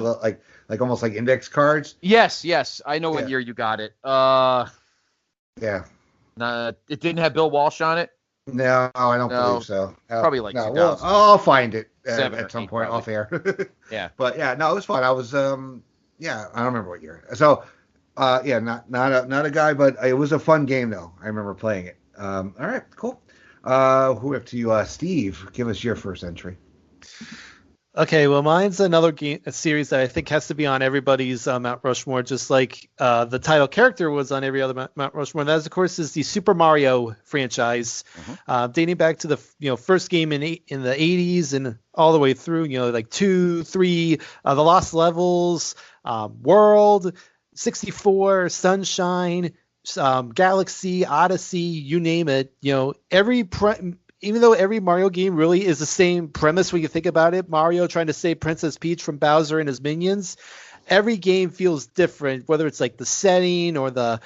almost like index cards. Yes, I know what year you got it. Yeah. It didn't have Bill Walsh on it. No, I don't believe so. Probably like 2000. Well, I'll find it at some point off air. Yeah. But yeah, no, it was fun. I was I don't remember what year. So not a guy, but it was a fun game though. I remember playing it. All right, cool. Who up to you, Steve? Give us your first entry. Okay, well, mine's another a series that I think has to be on everybody's Mount Rushmore, just like the title character was on every other Mount Rushmore. And that, of course, is the Super Mario franchise, dating back to the first game in the 80s and all the way through, like 2, 3, the Lost Levels, World, 64, Sunshine, Galaxy, Odyssey, you name it. Even though every Mario game really is the same premise when you think about it, Mario trying to save Princess Peach from Bowser and his minions, every game feels different, whether it's like the setting or the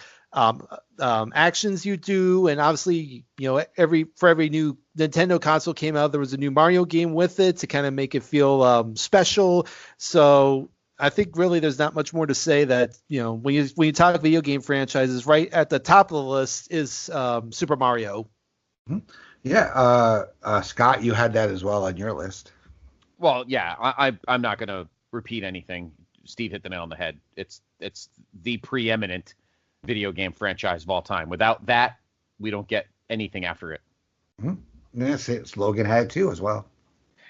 actions you do. And obviously, for every new Nintendo console came out, there was a new Mario game with it to kind of make it feel special. So I think really there's not much more to say that, when you talk video game franchises, right at the top of the list is Super Mario. Mm-hmm. Yeah, Scott, you had that as well on your list. Well, yeah, I'm not going to repeat anything. Steve hit the nail on the head. It's the preeminent video game franchise of all time. Without that, we don't get anything after it. Mm-hmm. Yes, Logan had too as well.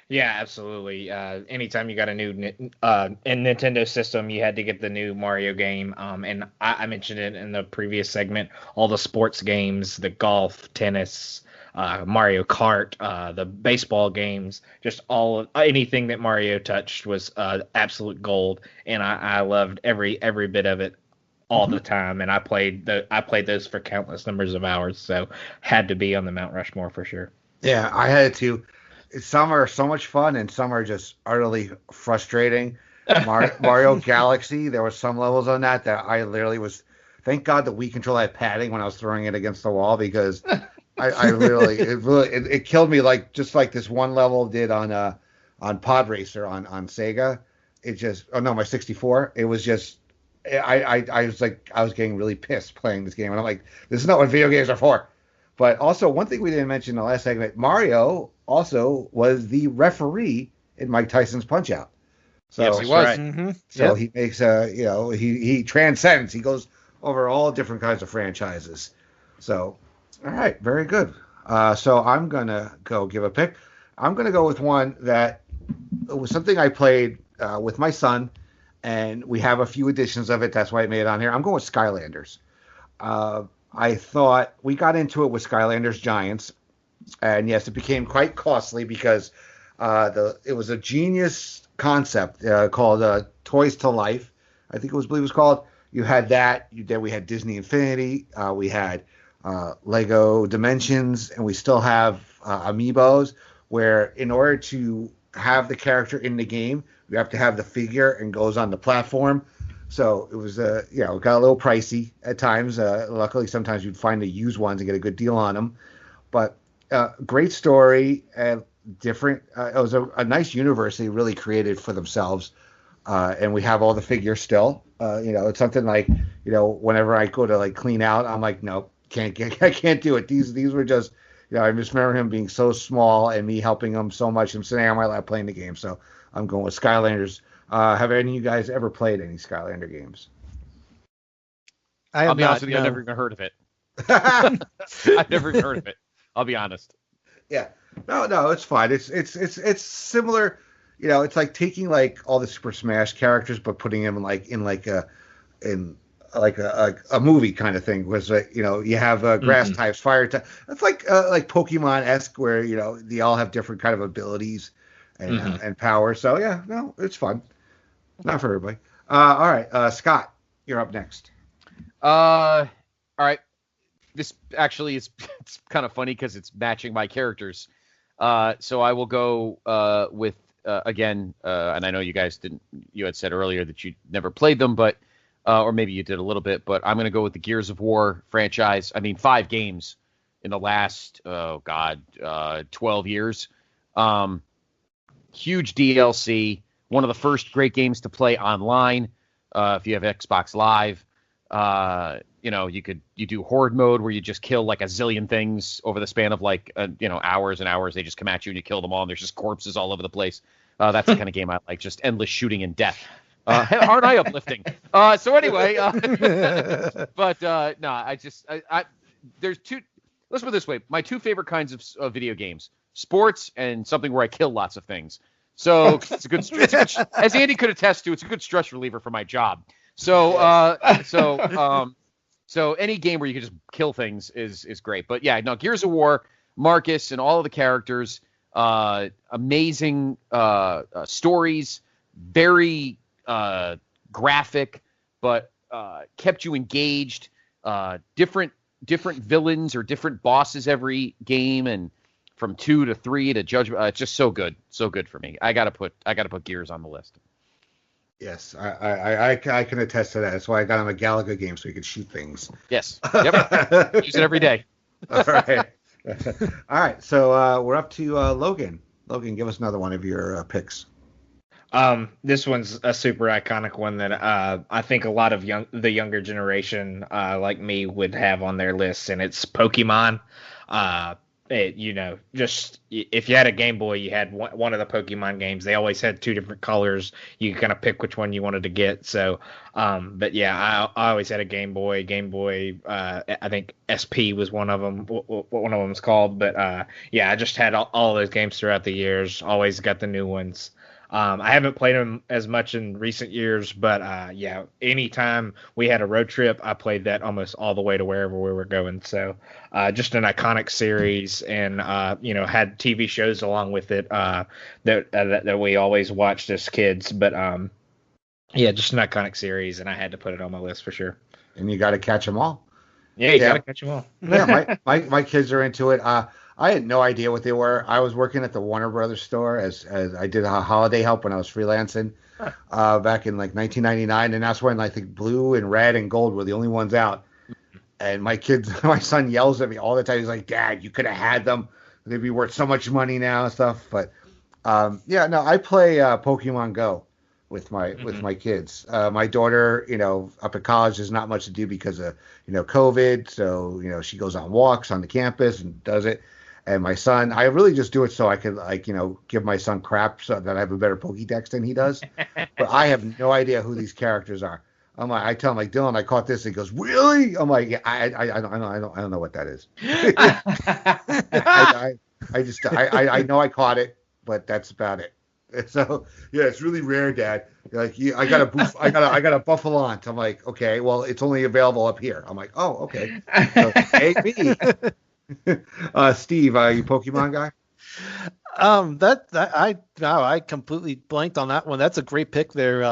Yeah, absolutely. Anytime you got a new Nintendo system, you had to get the new Mario game. And I mentioned it in the previous segment. All the sports games, the golf, tennis, Mario Kart, the baseball games, just anything that Mario touched was absolute gold, and I loved every bit of it all the time. And I played those for countless numbers of hours, so had to be on the Mount Rushmore for sure. Yeah, I had it too. Some are so much fun, and some are just utterly frustrating. Mario Galaxy, there were some levels on that I literally was. Thank God the Wii controller had padding when I was throwing it against the wall, because it killed me, like just like this one level did on Pod Racer on Sega. It just my 64. It was just I was getting really pissed playing this game, and I'm like, this is not what video games are for. But also, one thing we didn't mention in the last segment, Mario also was the referee in Mike Tyson's Punch-Out. So, Yes, he was. Right. Mm-hmm. so he makes he transcends. He goes over all different kinds of franchises. So, all right, very good. So I'm gonna go give a pick. I'm gonna go with one that was something I played with my son, and we have a few editions of it. That's why I made it on here. I'm going with Skylanders. I thought we got into it with Skylanders Giants, and yes, it became quite costly because it was a genius concept called Toys to Life. I think believe it was called. You had that. Then we had Disney Infinity. We had Lego Dimensions, and we still have Amiibos. Where in order to have the character in the game, you have to have the figure and goes on the platform. So it was, it got a little pricey at times. Luckily, sometimes you'd find the used ones and get a good deal on them. But great story and different. It was a nice universe they really created for themselves. And we have all the figures still. It's something like, whenever I go to like clean out, I'm like, nope, I can't do it. These were just, I just remember him being so small and me helping him so much. I'm sitting on my lap playing the game. So I'm going with Skylanders. Have any of you guys ever played any Skylander games? I'll be honest with you, I've never even heard of it. I've never even heard of it. I'll be honest. Yeah. No, it's fine. It's similar. It's like taking like all the Super Smash characters, but putting them in a movie kind of thing. Was you have grass types, fire types. It's like Pokemon-esque, where they all have different kind of abilities and power. So yeah, no, it's fun. Not for everybody. All right, Scott, you're up next. All right. This actually it's kind of funny because it's matching my characters. So I will go with again, and I know you guys didn't. You had said earlier that you never played them, but or maybe you did a little bit. But I'm going to go with the Gears of War franchise. I mean, 5 games in the last 12 years. Huge DLC. One of the first great games to play online. If you have Xbox Live, you do horde mode where you just kill like a zillion things over the span of hours and hours. They just come at you and you kill them all, and there's just corpses all over the place. That's the kind of game I like, just endless shooting and death. Aren't I uplifting? So anyway, but no, I there's two. Let's put it this way: my 2 favorite kinds of video games: sports and something where I kill lots of things. So it's a good, as Andy could attest to, it's a good stress reliever for my job. So, so any game where you can just kill things is great. But yeah, no, Gears of War, Marcus and all of the characters, amazing stories, very graphic, but kept you engaged. Different villains or different bosses every game, and from 2 to 3 to Judgment. It's just so good for me. I gotta put Gears on the list. Yes, I can attest to that. That's why I got him a Galaga game so he could shoot things. Yes. Yep. Use it every day. All right. All right. So we're up to Logan. Logan, give us another one of your picks. This one's a super iconic one that I think a lot of the younger generation like me would have on their lists, and it's Pokemon. Just if you had a Game Boy, you had one of the Pokemon games. They always had 2 different colors. You could kind of pick which one you wanted to get. So, but yeah, I always had a Game Boy. I think SP was one of them. What one of them is called. But yeah, I just had all those games throughout the years. Always got the new ones. I haven't played them as much in recent years, but yeah, anytime we had a road trip, I played that almost all the way to wherever we were going. So just an iconic series, and had TV shows along with it that we always watched as kids. But yeah, just an iconic series, and I had to put it on my list for sure. And you got to catch them all. Yeah, you got to catch them all. Yeah, my kids are into it. I had no idea what they were. I was working at the Warner Brothers store as I did a holiday help when I was freelancing back in like 1999, and that's when I think blue and red and gold were the only ones out. And my son yells at me all the time. He's like, "Dad, you could have had them. They'd be worth so much money now and stuff." But yeah, no, I play Pokemon Go with my kids. My daughter, up at college, there's not much to do because of COVID. So she goes on walks on the campus and does it. And my son, I really just do it so I can give my son crap so that I have a better Pokédex than he does. But I have no idea who these characters are. I tell him Dylan, I caught this. And he goes, really? I'm like, yeah, I don't know what that is. I know I caught it, but that's about it. So yeah, it's really rare, Dad. Like, I got a Buffalont. I'm like, okay, well, it's only available up here. I'm like, oh, okay. So, hey, me. Steve, are you Pokemon guy? I completely blanked on that one. That's a great pick there,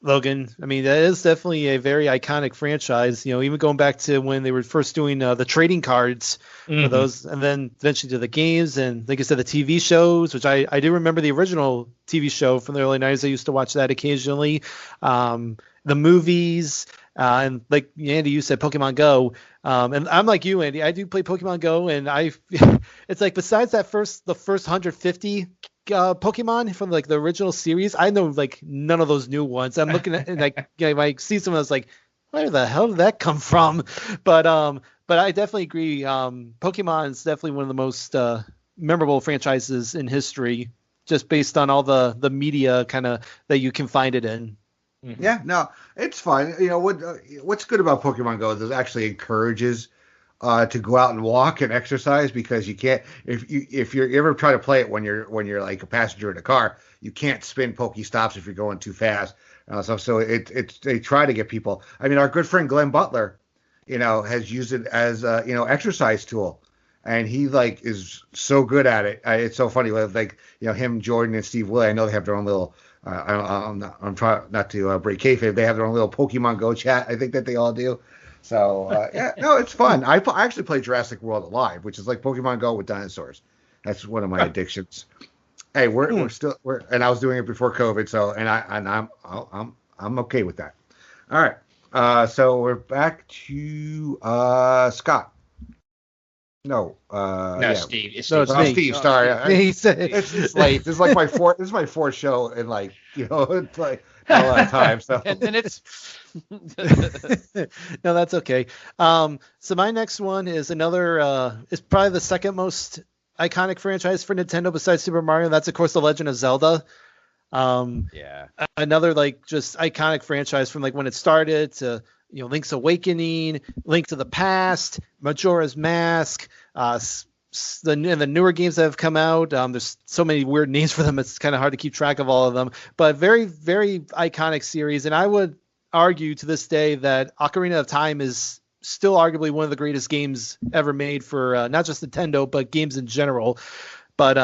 Logan. I mean, that is definitely a very iconic franchise. Even going back to when they were first doing the trading cards for those, and then eventually to the games, and like I said, the TV shows, which I do remember the original TV show from the early 90s. I used to watch that occasionally. The movies, and like Andy, you said Pokemon Go. And I'm like you, Andy. I do play Pokemon Go, and it's like besides the first 150 Pokemon from like the original series, I know like none of those new ones. I'm looking at and I see someone that's like, where the hell did that come from? But I definitely agree. Pokemon is definitely one of the most memorable franchises in history, just based on all the media kind of that you can find it in. Yeah, no, it's fun. What's good about Pokemon Go is it actually encourages to go out and walk and exercise, because you can't if you ever try to play it when you're like a passenger in a car, you can't spin Pokestops if you're going too fast. So they try to get people. I mean, our good friend Glenn Butler, has used it as exercise tool, and he is so good at it. It's so funny. Him, Jordan, and Steve Willie. I know they have their own little. I'm trying not to break kayfabe. They have their own little Pokemon Go chat. I think that they all do. So yeah, no, it's fun. I actually play Jurassic World Live, which is like Pokemon Go with dinosaurs. That's one of my addictions. Hey, we're still and I was doing it before COVID. So I'm okay with that. All right. So we're back to Scott. No, Steve. It's No, Steve. it's me. Steve. Sorry, He said it's late. This is like my fourth. This is my fourth show in it's like a lot of time. So 10 minutes. No, that's okay. So my next one is another. It's probably the second most iconic franchise for Nintendo besides Super Mario. That's of course the Legend of Zelda. Yeah. Another just iconic franchise from when it started to Link's Awakening, Link to the Past, Majora's Mask, the newer games that have come out. There's so many weird names for them. It's kind of hard to keep track of all of them, but very, very iconic series. And I would argue to this day that Ocarina of Time is still arguably one of the greatest games ever made for not just Nintendo, but games in general. But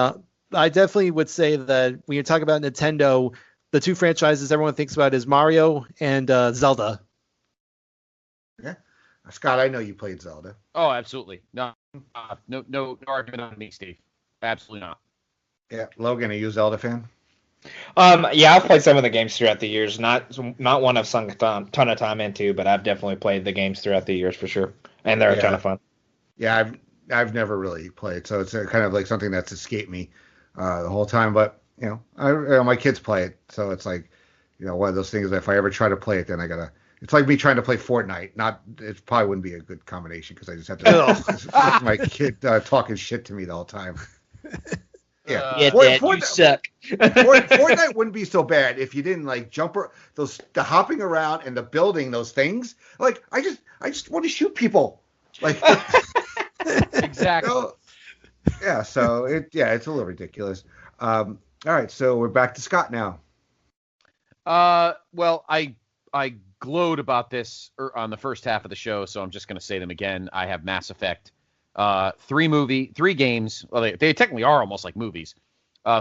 I definitely would say that when you talk about Nintendo, the two franchises everyone thinks about is Mario and Zelda. yeah, Scott, I know you played Zelda. Oh, absolutely. No argument on me, Steve. Absolutely not. Yeah, Logan, are you a Zelda fan? Yeah, I've played some of the games throughout the years. Not one I've sunk a ton of time into, but I've definitely played the games throughout the years for sure, and they're a ton of fun. Yeah, I've never really played, so it's kind of like something that's escaped me the whole time. But my kids play it, so it's like one of those things that if I ever try to play it, then I gotta. It's like me trying to play Fortnite. It probably wouldn't be a good combination because I just have to my kid talking shit to me the whole time. Yeah, Dad, you suck. Fortnite wouldn't be so bad if you didn't jump the hopping around and the building those things. I just want to shoot people. Exactly. Yeah. So it's a little ridiculous. All right, so we're back to Scott now. Well, I glowed about this on the first half of the show, so I'm just going to say them again. I have Mass Effect, 3 games. Well, they technically are almost like movies.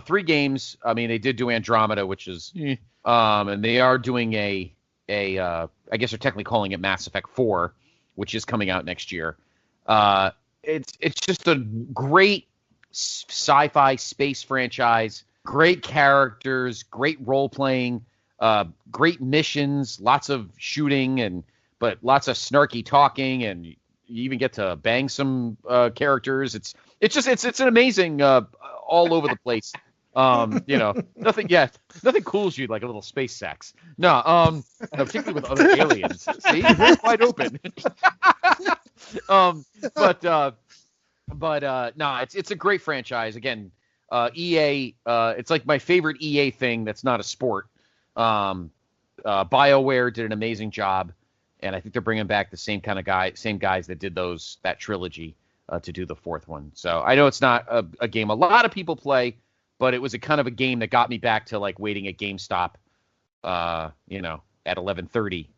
3 games. I mean, they did do Andromeda, which is, and they are doing I guess they're technically calling it Mass Effect 4, which is coming out next year. It's just a great sci-fi space franchise. Great characters, great role playing. Great missions, lots of shooting, but lots of snarky talking, and you even get to bang some characters. It's an amazing all over the place Nothing cools you like a little space sex. No, particularly with other aliens. See, they're wide open. No, it's a great franchise. Again, EA, it's like my favorite EA thing that's not a sport. BioWare did an amazing job, and I think they're bringing back the same guys that did that trilogy to do the fourth one. So I know it's not a game a lot of people play, but it was a kind of a game that got me back to like waiting at GameStop, at 11:30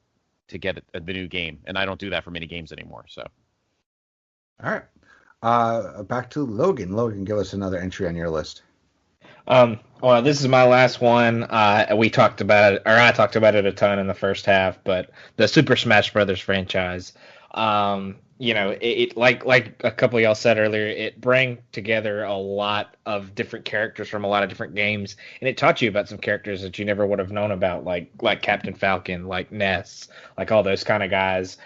to get the new game, and I don't do that for many games anymore. So, all right. Back to Logan. Logan, give us another entry on your list. Well, this is my last one. We talked about it, or I talked about it a ton in the first half, but the Super Smash Brothers franchise, it like a couple of y'all said earlier, it bring together a lot of different characters from a lot of different games, and it taught you about some characters that you never would have known about, like Captain Falcon, like Ness, like all those kind of guys.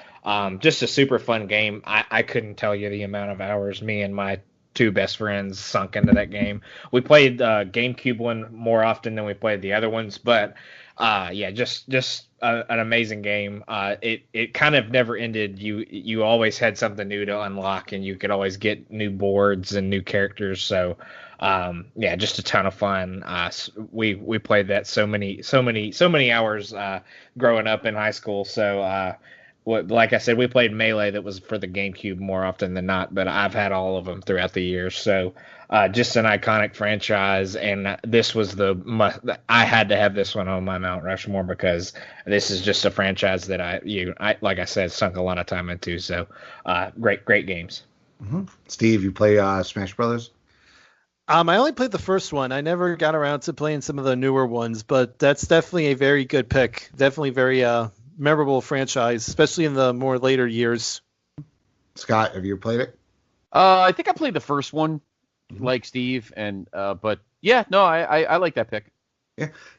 Just a super fun game. I couldn't tell you the amount of hours me and my two best friends sunk into that game. We played GameCube one more often than we played the other ones, but just an amazing game. It kind of never ended. You always had something new to unlock, and you could always get new boards and new characters. So just a ton of fun. We played that so many hours growing up in high school. So like I said, we played Melee that was for the GameCube more often than not, but I've had all of them throughout the years. So just an iconic franchise, and this was I had to have this one on my Mount Rushmore because this is just a franchise that I like I said, sunk a lot of time into. So great games. Mm-hmm. Steve, you play Smash Brothers? I only played the first one. I never got around to playing some of the newer ones, but that's definitely a very good pick. Definitely very memorable franchise, especially in the more later years. Scott, have you played it? I think I played the first one, like Steve, and but yeah, no, I like that pick.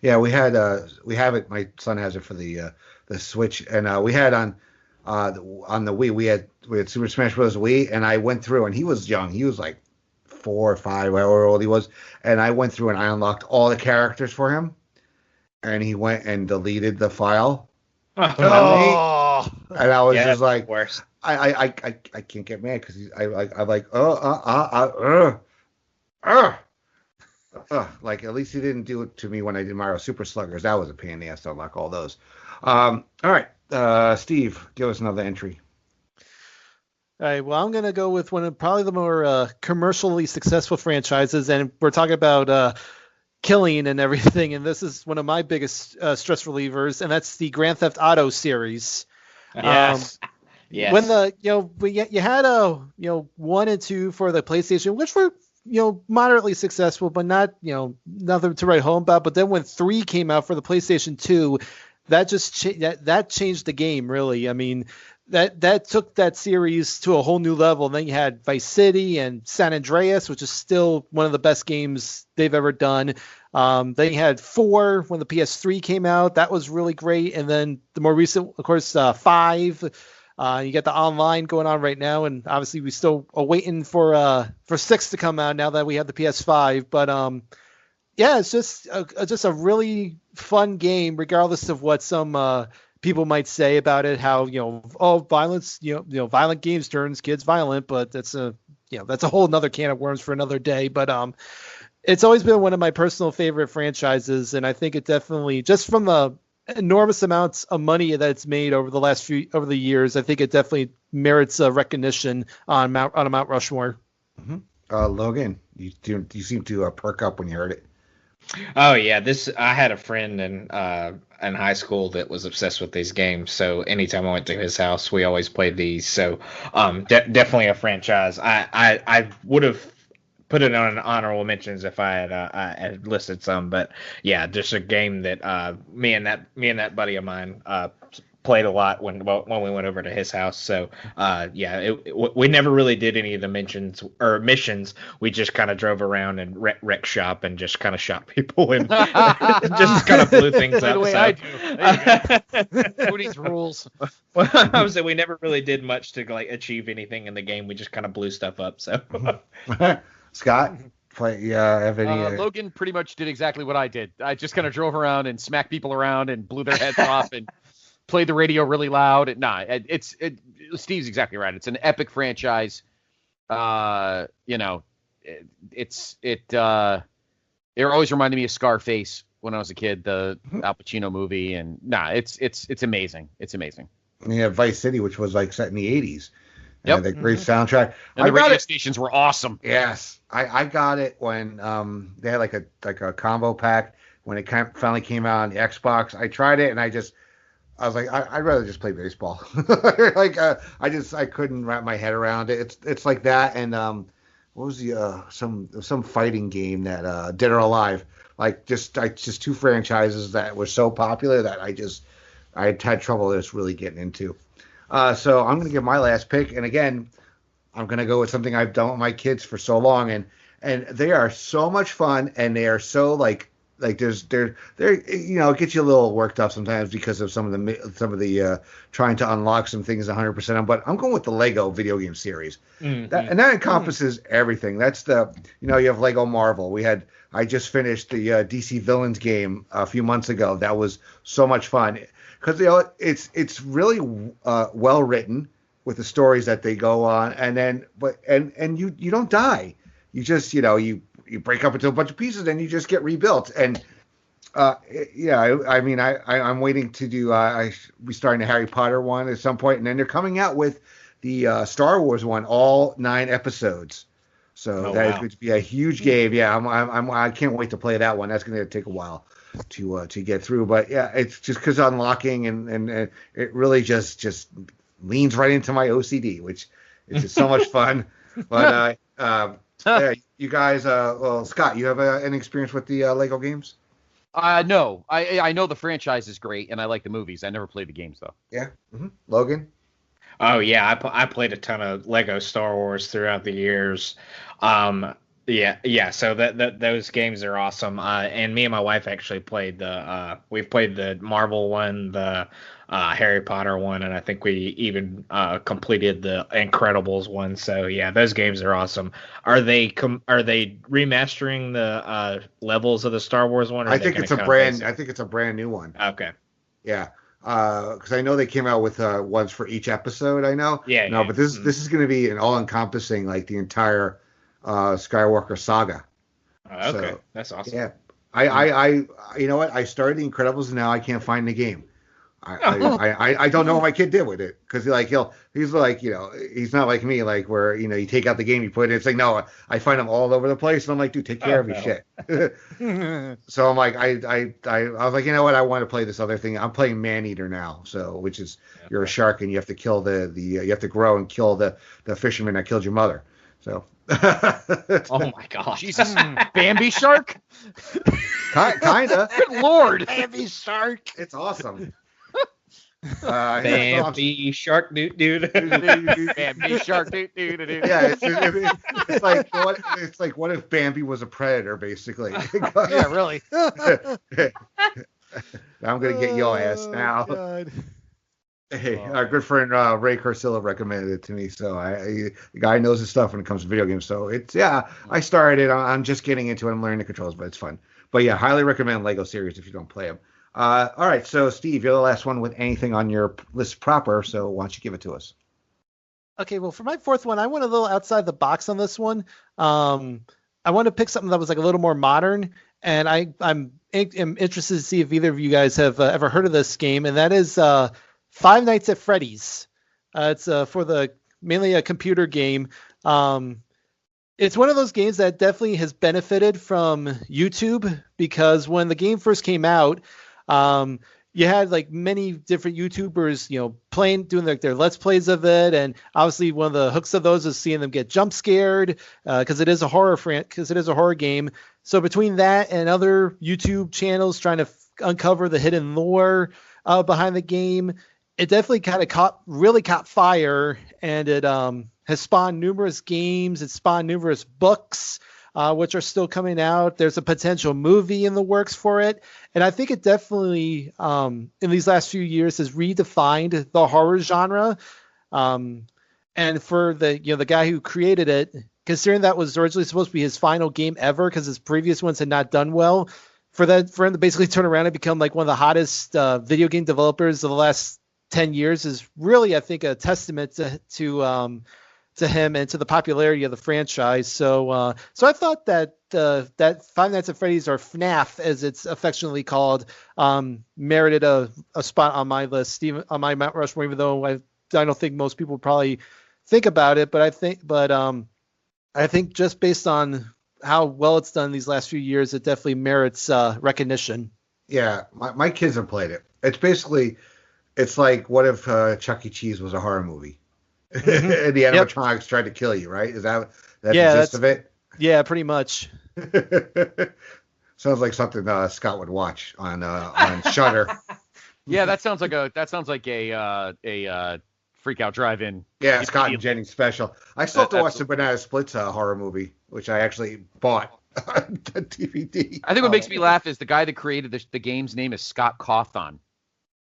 Yeah, we have it. My son has it for the Switch, and we had on the Wii. We had Super Smash Bros. Wii, and I went through, and he was young. He was like 4 or 5, however old he was, and I went through and I unlocked all the characters for him, and he went and deleted the file. Oh, and I was just like, worse. I can't get mad because I'm like, like at least he didn't do it to me when I did Mario Super Sluggers. That was a pain in the ass to unlock all those. All right, Steve, give us another entry. All right, well, I'm going to go with one of probably the more commercially successful franchises, and we're talking about killing and everything, and this is one of my biggest stress relievers, and that's the Grand Theft Auto series. Yes. Yes. When you had 1 and 2 for the PlayStation, which were moderately successful, but not nothing to write home about. But then when 3 came out for the PlayStation 2, that just that changed the game, really. I mean, that took that series to a whole new level. And then you had Vice City and San Andreas, which is still one of the best games they've ever done. Then you had 4 when the PS3 came out. That was really great. And then the more recent, of course, 5. You got the online going on right now, and obviously we still are waiting for 6 to come out now that we have the PS5. But it's just a really fun game, regardless of what some people might say about it. How violence, violent games turns kids violent, but that's a whole nother can of worms for another day. But it's always been one of my personal favorite franchises, and I think it definitely, just from the enormous amounts of money that it's made over the years, I think it definitely merits recognition on a Mount Rushmore. Mm-hmm. Logan, you seem to perk up when you heard it. Oh yeah, I had a friend in high school that was obsessed with these games. So anytime I went to his house, we always played these. So definitely a franchise. I would have put it on honorable mentions if I had listed some, but yeah, just a game that me and that buddy of mine played a lot when we went over to his house. So we never really did any of the missions. We just kind of drove around and wreck shop and just kind of shot people and just kind of blew things up. The way I do. Cody's rules. Well, I would say we never really did much to achieve anything in the game. We just kind of blew stuff up. So. Scott? play? Yeah, have any? Logan pretty much did exactly what I did. I just kind of drove around and smacked people around and blew their heads off and played the radio really loud. Steve's exactly right. It's an epic franchise. It always reminded me of Scarface when I was a kid, the Al Pacino movie, and it's amazing. It's amazing. And you have Vice City, which was like set in the 80s. Yep. And the great soundtrack. And the radio stations were awesome. Yes. I got it when they had like a combo pack when it finally came out on the Xbox. I tried it and I was like, I'd rather just play baseball. I couldn't wrap my head around it. It's like that, and what was the some fighting game that Dead or Alive, just two franchises that were so popular that I had trouble just really getting into. So I'm gonna give my last pick, and again, I'm gonna go with something I've done with my kids for so long, and they are so much fun, and they are so like it gets you a little worked up sometimes because of some of the trying to unlock some things 100%. But I'm going with the Lego video game series, and that encompasses everything. That's you have Lego Marvel. I just finished the DC Villains game a few months ago. That was so much fun because it's really well written with the stories that they go on, and you don't die. You just you break up into a bunch of pieces and you just get rebuilt. And I'm waiting to do we starting the Harry Potter one at some point, and then they're coming out with the Star Wars one, all 9 episodes. So is going to be a huge game. Yeah, I can't wait to play that one. That's going to take a while to get through. But yeah, it's just because unlocking and it really just leans right into my OCD, which is just so much fun. But yeah, you guys, Scott, you have any experience with the Lego games? No. I know the franchise is great, and I like the movies. I never played the games, though. Yeah. Mm-hmm. Logan? Oh, yeah. I played a ton of Lego Star Wars throughout the years. Yeah. So those games are awesome. And me and my wife actually played we've played the Marvel one, the Harry Potter one, and I think we even completed the Incredibles one. So yeah, those games are awesome. Are they remastering the levels of the Star Wars one? Or I think it's a brand new one. Okay. Yeah. Because I know they came out with ones for each episode. I know. Yeah. No, but this is going to be an all-encompassing, like the entire Skywalker saga. Okay, so, that's awesome. Yeah. I you know what? I started the Incredibles and now I can't find the game. I don't know what my kid did with it because he's like he's not like me where you take out the game, you put it. It's like no, I find them all over the place and I'm like, dude, take care of your shit. So I'm like I was like, you know what, I want to play this other thing. I'm playing Maneater now, so which is you're a shark and you have to kill you have to grow and kill the fisherman that killed your mother. So oh my gosh, Jesus, Bambi shark, kinda. Good Lord, Bambi shark, it's awesome. Bambi shark dude. Bambi shark dude. Yeah, it's like what if Bambi was a predator, basically? Yeah, really. I'm gonna get your ass now. God. Hey, our good friend Ray Carcillo recommended it to me, so the guy knows his stuff when it comes to video games. So I started it. I'm just getting into it. I'm learning the controls, but it's fun. But yeah, highly recommend Lego series if you don't play them. All right, so Steve, you're the last one with anything on your list proper, so why don't you give it to us? Okay, well, for my fourth one, I went a little outside the box on this one. I wanted to pick something that was like a little more modern, and I'm interested to see if either of you guys have ever heard of this game, and that is Five Nights at Freddy's. It's mainly a computer game. It's one of those games that definitely has benefited from YouTube because when the game first came out, you had like many different YouTubers, doing their Let's Plays of it. And obviously one of the hooks of those is seeing them get jump scared because it is a horror game. So between that and other YouTube channels trying to uncover the hidden lore behind the game, it definitely kind of caught fire, and it has spawned numerous games. It spawned numerous books, which are still coming out. There's a potential movie in the works for it. And I think it definitely, in these last few years, has redefined the horror genre. And for the guy who created it, considering that was originally supposed to be his final game ever because his previous ones had not done well, for him to basically turn around and become like one of the hottest video game developers of the last 10 years is really, I think, a testament to him and to the popularity of the franchise. So I thought that that Five Nights at Freddy's, or FNAF as it's affectionately called, merited a spot on my list, even on my Mount Rushmore, even though I don't think most people probably think about it. But I think just based on how well it's done these last few years, it definitely merits recognition. Yeah, my kids have played it. It's like, what if Chuck E. Cheese was a horror movie? Mm-hmm. And the animatronics tried to kill you, right? Is that the gist of it? Yeah, pretty much. Sounds like something Scott would watch on Shudder. Yeah, that sounds like a freak out drive-in. Yeah, Scott and Jennings special. I still have to watch the Banana Splits horror movie, which I actually bought on DVD. I think what makes me laugh is the guy that created the game's name is Scott Cawthon.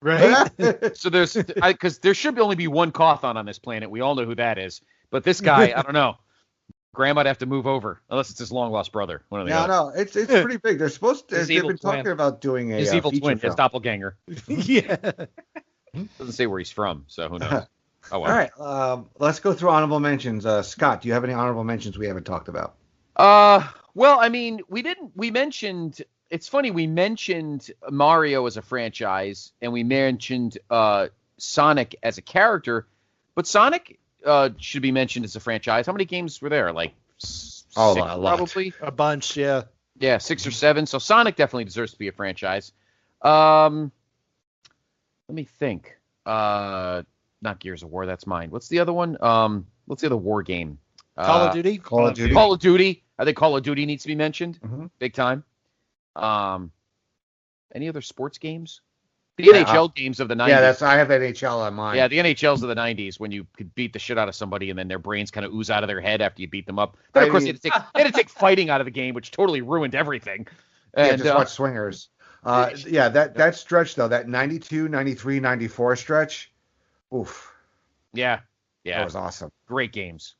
Right? So because there should only be one Cawthon on this planet. We all know who that is. But this guy, I don't know. Grandma'd have to move over, unless it's his long lost brother. One of the other. No, it's pretty big. They're supposed to. They've been talking about doing his evil twin, film. his doppelganger. Yeah. Doesn't say where he's from, so who knows? Oh well. All right, let's go through honorable mentions. Scott, do you have any honorable mentions we haven't talked about? Well, I mean, we didn't. We mentioned. It's funny. We mentioned Mario as a franchise, and we mentioned Sonic as a character, but Sonic should be mentioned as a franchise. How many games were there? Like six, probably a bunch. Yeah. Yeah, 6 or 7. So Sonic definitely deserves to be a franchise. Let me think. Not Gears of War. That's mine. What's the other one? What's the other war game? Call of Duty. Call of Duty. Call of Duty. I think Call of Duty needs to be mentioned. Mm-hmm. Big time. Any other sports games? The NHL games of the 90s. Yeah, I have NHL on mine. Yeah, the NHLs of the 90s when you could beat the shit out of somebody and then their brains kind of ooze out of their head after you beat them up. Then, of course, they had to take fighting out of the game, which totally ruined everything. And, just watch Swingers. That stretch, though, that 92, 93, 94 stretch, oof. Yeah. That was awesome. Great games.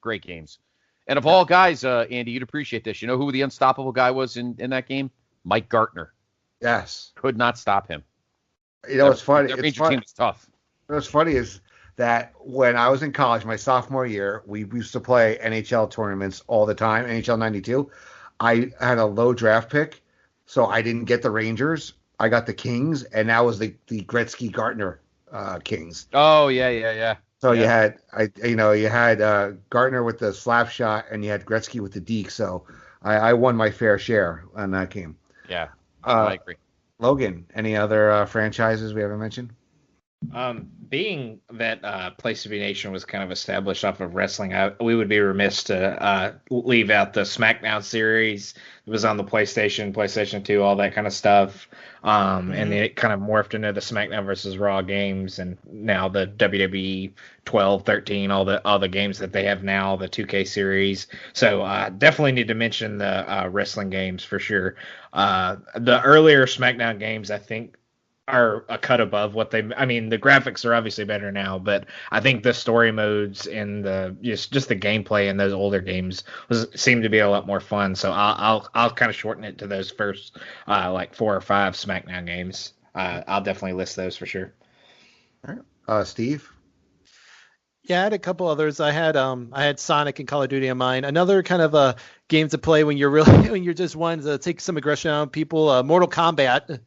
And of all guys, Andy, you'd appreciate this. You know who the unstoppable guy was in that game? Mike Gartner. Yes. Could not stop him. You know what's funny? That Ranger team is tough. What's funny is that when I was in college, my sophomore year, we used to play NHL tournaments all the time, NHL 92. I had a low draft pick, so I didn't get the Rangers. I got the Kings, and that was the Gretzky-Gartner Kings. Oh, yeah. So you had Gartner with the slap shot, and you had Gretzky with the deke. So I won my fair share on that game. Yeah, I agree. Logan, any other franchises we haven't mentioned? Being that Place to Be Nation was kind of established off of wrestling, we would be remiss to leave out the SmackDown series. It was on the PlayStation 2, all that kind of stuff. And it kind of morphed into the SmackDown versus Raw games, and now the WWE 12, 13, all the games that they have now, the 2K series. So definitely need to mention the wrestling games for sure. The earlier SmackDown games, I think, are a cut above what the graphics are obviously better now, but I think the story modes and the just the gameplay in those older games seemed to be a lot more fun. So I'll kind of shorten it to those first like 4 or 5 SmackDown games. I'll definitely list those for sure. All right. Steve? Yeah, I had a couple others. I had Sonic and Call of Duty on mine. Another kind of a game to play when you're just wanting to take some aggression out of people. Mortal Kombat.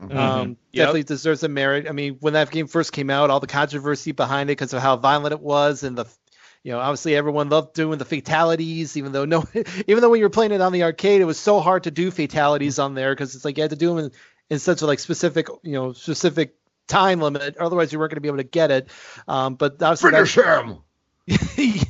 Definitely deserves a merit. I mean, when that game first came out, all the controversy behind it because of how violent it was, and obviously everyone loved doing the fatalities, even though when you were playing it on the arcade, it was so hard to do fatalities on there because it's like you had to do them in such a specific time limit, otherwise you weren't going to be able to get it. But obviously finish him.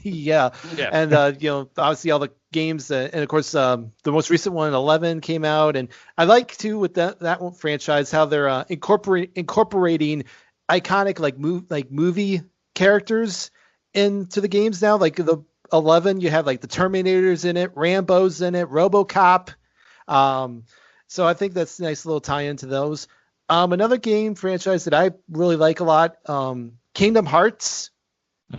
Yeah. And obviously all the games, and of course the most recent one, 11, came out, and I like too with that one franchise how they're incorporating iconic movie characters into the games now. Like the 11, you have like the Terminators in it, Rambo's in it, RoboCop. So I think that's a nice little tie into those. Another game franchise that I really like a lot, Kingdom Hearts.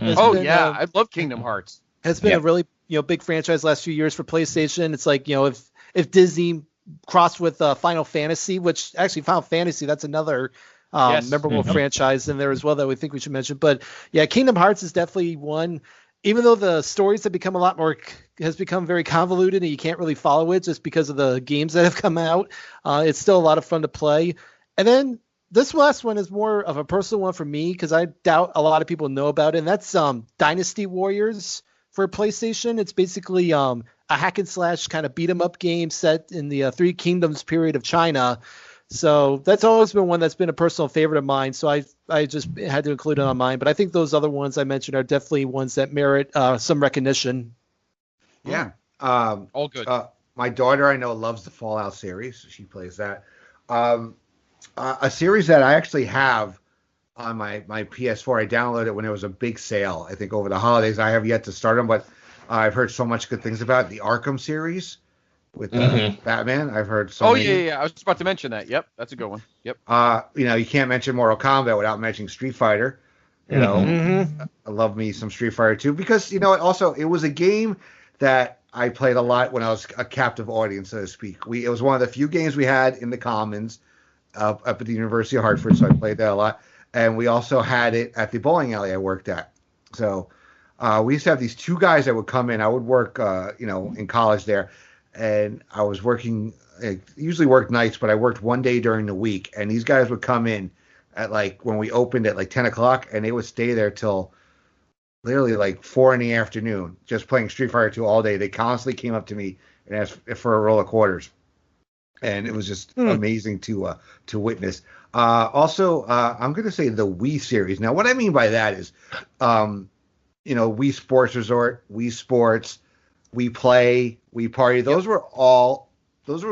I love Kingdom Hearts. Has been a really big franchise last few years for PlayStation. It's like, if Disney crossed with Final Fantasy, which actually Final Fantasy, that's another memorable franchise in there as well that we think we should mention. But yeah, Kingdom Hearts is definitely one. Even though the stories have become has become very convoluted and you can't really follow it just because of the games that have come out, it's still a lot of fun to play. And then this last one is more of a personal one for me because I doubt a lot of people know about it. And that's Dynasty Warriors for PlayStation. It's basically a hack and slash kind of beat 'em up game set in the Three Kingdoms period of China. So that's always been one that's been a personal favorite of mine. So I just had to include it on mine. But I think those other ones I mentioned are definitely ones that merit some recognition. Yeah. All good. My daughter, I know, loves the Fallout series. She plays that. A series that I actually have on my PS4. I downloaded it when it was a big sale. I think over the holidays. I have yet to start them, but I've heard so much good things about it. The Arkham series with Batman. I've heard so many. Yeah. I was just about to mention that. Yep, that's a good one. Yep. You can't mention Mortal Kombat without mentioning Street Fighter. I love me some Street Fighter 2 because, also it was a game that I played a lot when I was a captive audience, so to speak. It was one of the few games we had in the Commons up at the University of Hartford, so I played that a lot. And we also had it at the bowling alley I worked at. So we used to have these two guys that would come in. I would work, in college there. And I was working, I usually worked nights, but I worked one day during the week. And these guys would come in at when we opened at 10 o'clock, and they would stay there till literally 4 in the afternoon, just playing Street Fighter 2 all day. They constantly came up to me and asked for a roll of quarters. And it was just amazing to witness. Also, I'm going to say the Wii series. Now, what I mean by that is, Wii Sports Resort, Wii Sports, Wii Play, Wii Party. Those were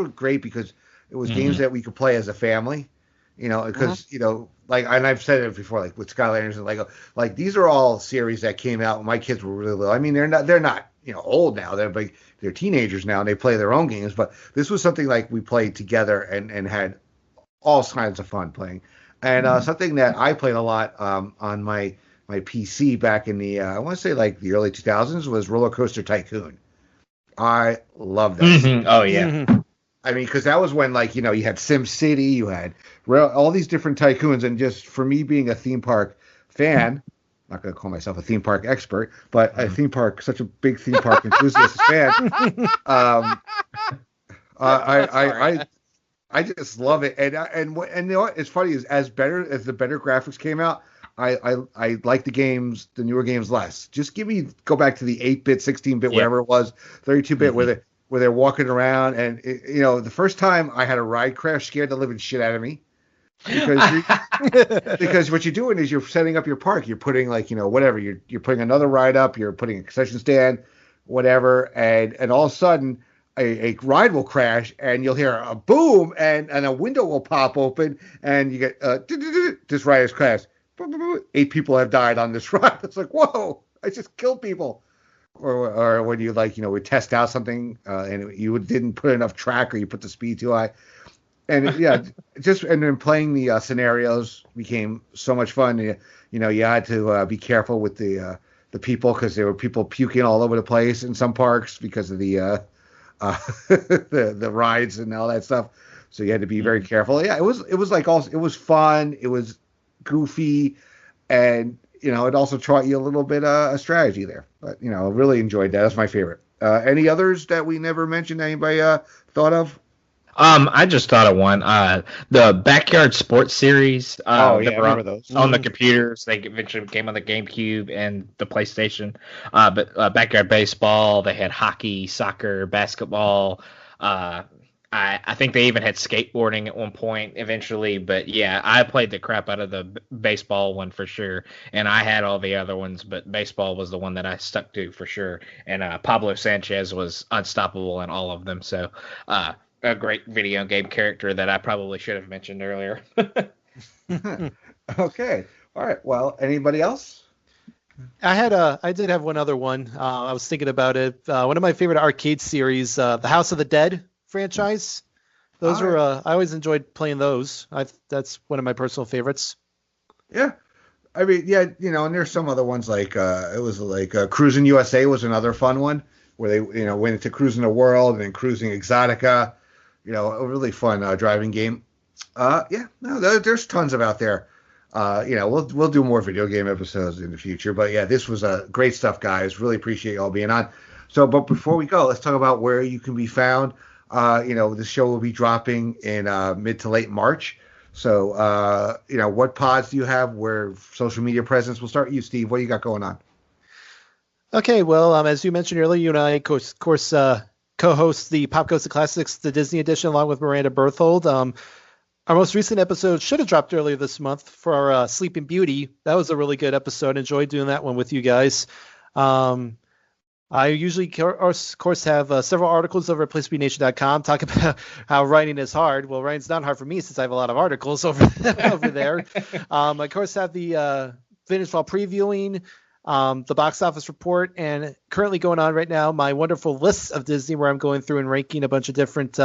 great because it was games that we could play as a family. Because and I've said it before, with Skylanders and Lego, these are all series that came out when my kids were really little. I mean, they're not old now. They're teenagers now and they play their own games. But this was something we played together and had all kinds of fun playing. And something that I played a lot on my PC back in the I want to say the early 2000s was Roller Coaster Tycoon. I love that. Mm-hmm. Oh yeah. I mean, because that was when you had Sim City, you had all these different tycoons, and just for me being a theme park fan, I'm not going to call myself a theme park expert, but such a big theme park enthusiast fan. I just love it, and you know what? It's funny as the better graphics came out, I like the newer games less. Just go back to the 8-bit, 16-bit, whatever it was, 32-bit, where they're walking around, and the first time I had a ride crash scared the living shit out of me. Because what you're doing is you're setting up your park. You're putting whatever. You're putting another ride up. You're putting a concession stand, whatever. And all of a sudden a ride will crash and you'll hear a boom and a window will pop open and you get this ride has crashed. 8 people have died on this ride. It's whoa! I just killed people. Or when you would test out something and you didn't put enough track or you put the speed too high. And and then playing the scenarios became so much fun. You had to be careful with the people because there were people puking all over the place in some parks because of the rides and all that stuff. So you had to be very careful. Yeah, it was fun. It was goofy, and it also taught you a little bit of strategy there. But I really enjoyed that. That's my favorite. Any others that we never mentioned? Anybody thought of? I just thought of one. The Backyard Sports series. I remember those. On the computers. They eventually came on the GameCube and the PlayStation. But Backyard Baseball, they had hockey, soccer, basketball. I think they even had skateboarding at one point eventually. But yeah, I played the crap out of the baseball one for sure. And I had all the other ones, but baseball was the one that I stuck to for sure. And Pablo Sanchez was unstoppable in all of them. So, a great video game character that I probably should have mentioned earlier. Okay. All right. Well, anybody else? I did have one other one. I was thinking about it. One of my favorite arcade series, the House of the Dead franchise. Those were, I always enjoyed playing those. That's one of my personal favorites. Yeah. I mean, yeah, and there's some other ones it was Cruising USA was another fun one. where they went into Cruising the World and then Cruising Exotica. A really fun driving game. There's tons of out there. We'll do more video game episodes in the future. But yeah, this was great stuff, guys. Really appreciate y'all being on. So, but before we go, let's talk about where you can be found. The show will be dropping in mid to late March. So, what pods do you have? Where social media presence? We'll start with you, Steve. What do you got going on? Okay, well, as you mentioned earlier, you and I, of course, co-host the Pop Goes the Classics, the Disney edition, along with Miranda Berthold. Our most recent episode should have dropped earlier this month for our Sleeping Beauty. That was a really good episode. Enjoyed doing that one with you guys. I usually, of course, have several articles over at PlaceToBeNation.com talk about how writing is hard. Well, writing's not hard for me since I have a lot of articles over there. I, of course, have the Vintage Fall previewing, the box office report, and currently going on right now, my wonderful lists of Disney, where I'm going through and ranking a bunch of different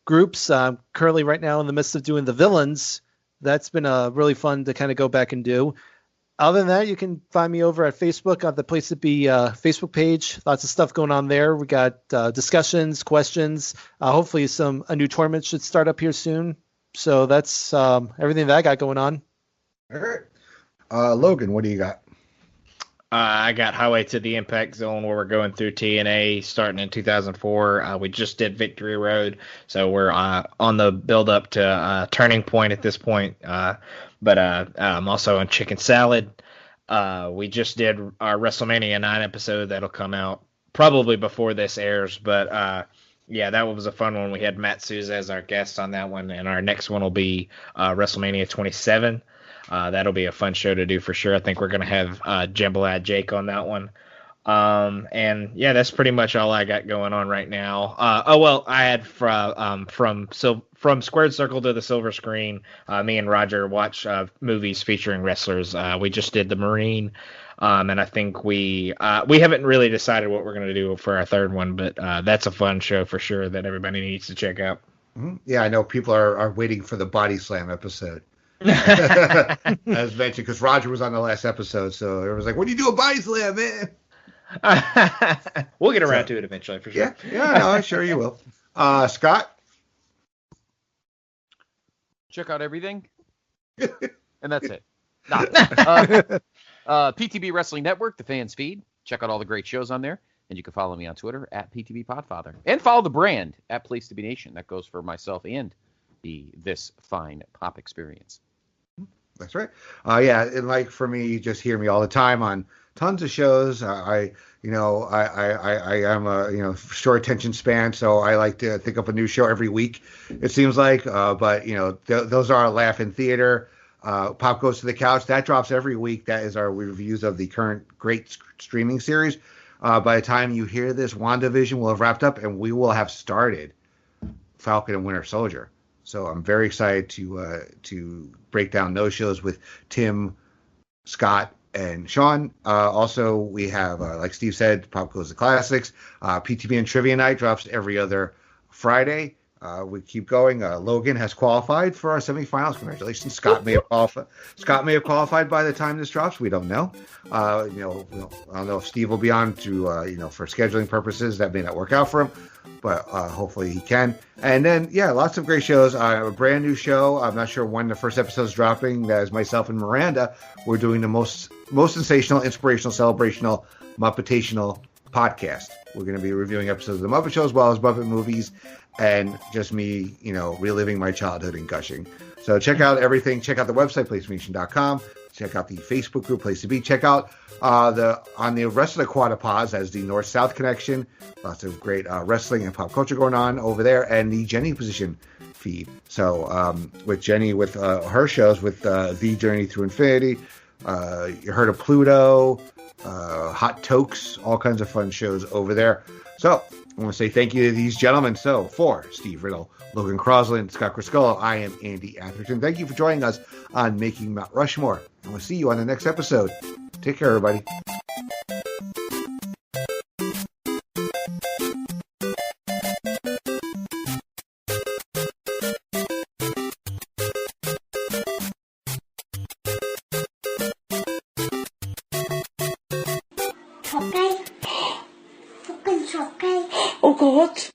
groups. Currently right now in the midst of doing the villains. That's been really fun to kind of go back and do. Other than that, you can find me over at Facebook on the Place to Be Facebook page. Lots of stuff going on there. We got discussions, questions. Hopefully a new tournament should start up here soon. So that's everything that I got going on. All right. Logan, what do you got? I got Highway to the Impact Zone, where we're going through TNA starting in 2004. We just did Victory Road, so we're on the build up to Turning Point at this point. But I'm also on Chicken Salad. We just did our WrestleMania 9 episode that'll come out probably before this airs. But yeah, that was a fun one. We had Matt Souza as our guest on that one, and our next one will be WrestleMania 27. That'll be a fun show to do for sure. I think we're going to have Jambalad Jake on that one. And yeah, that's pretty much all I got going on right now. I had from Squared Circle to the Silver Screen, me and Roger watch movies featuring wrestlers. We just did The Marine, and I think we haven't really decided what we're going to do for our third one, but that's a fun show for sure that everybody needs to check out. Mm-hmm. Yeah, I know people are waiting for the Body Slam episode. As mentioned, because Roger was on the last episode, so everyone's like, "When do you do a Body Slam, man?" We'll get around to it eventually, for sure. Yeah, no, I'm sure you will. Scott? Check out everything. And that's it. PTB Wrestling Network, the fans feed. Check out all the great shows on there. And you can follow me on Twitter at PTB Podfather. And follow the brand at Place to Be Nation. That goes for myself and this fine pop experience. That's right. And like for me, you just hear me all the time on tons of shows. I am a short attention span, so I like to think up a new show every week. It seems like, but those are our Laugh in Theater. Pop Goes to the Couch, that drops every week. That is our reviews of the current great streaming series. By the time you hear this, WandaVision will have wrapped up, and we will have started Falcon and Winter Soldier. So I'm very excited to break down those shows with Tim, Scott, and Sean. Also, we have, like Steve said, Pop Goes the Classics. PTB and Trivia Night drops every other Friday. We keep going. Logan has qualified for our semifinals. Congratulations. Scott may have qualified by the time this drops. We don't know. I don't know if Steve will be on to, for scheduling purposes. That may not work out for him, but hopefully he can. And then, lots of great shows. A brand new show. I'm not sure when the first episode is dropping. That is myself and Miranda. We're doing the most sensational, inspirational, celebrational, Muppetational podcast. We're going to be reviewing episodes of The Muppet Show as well as Muppet movies, and just me, reliving my childhood and gushing. So check out everything. Check out the website, PlaceToBeNation.com. Check out the Facebook group, Place to Be. Check out on the rest of the Quadapods as the North-South Connection. Lots of great wrestling and pop culture going on over there, and the Jenny Position feed. So with Jenny, with her shows, with The Journey Through Infinity, you heard of Pluto, Hot Tokes, all kinds of fun shows over there. So I want to say thank you to these gentlemen. So for Steve Riddle, Logan Crosland, Scott Criscuolo, I am Andy Atherton. Thank you for joining us on Making Mount Rushmore. And we'll see you on the next episode. Take care, everybody. Okay. What?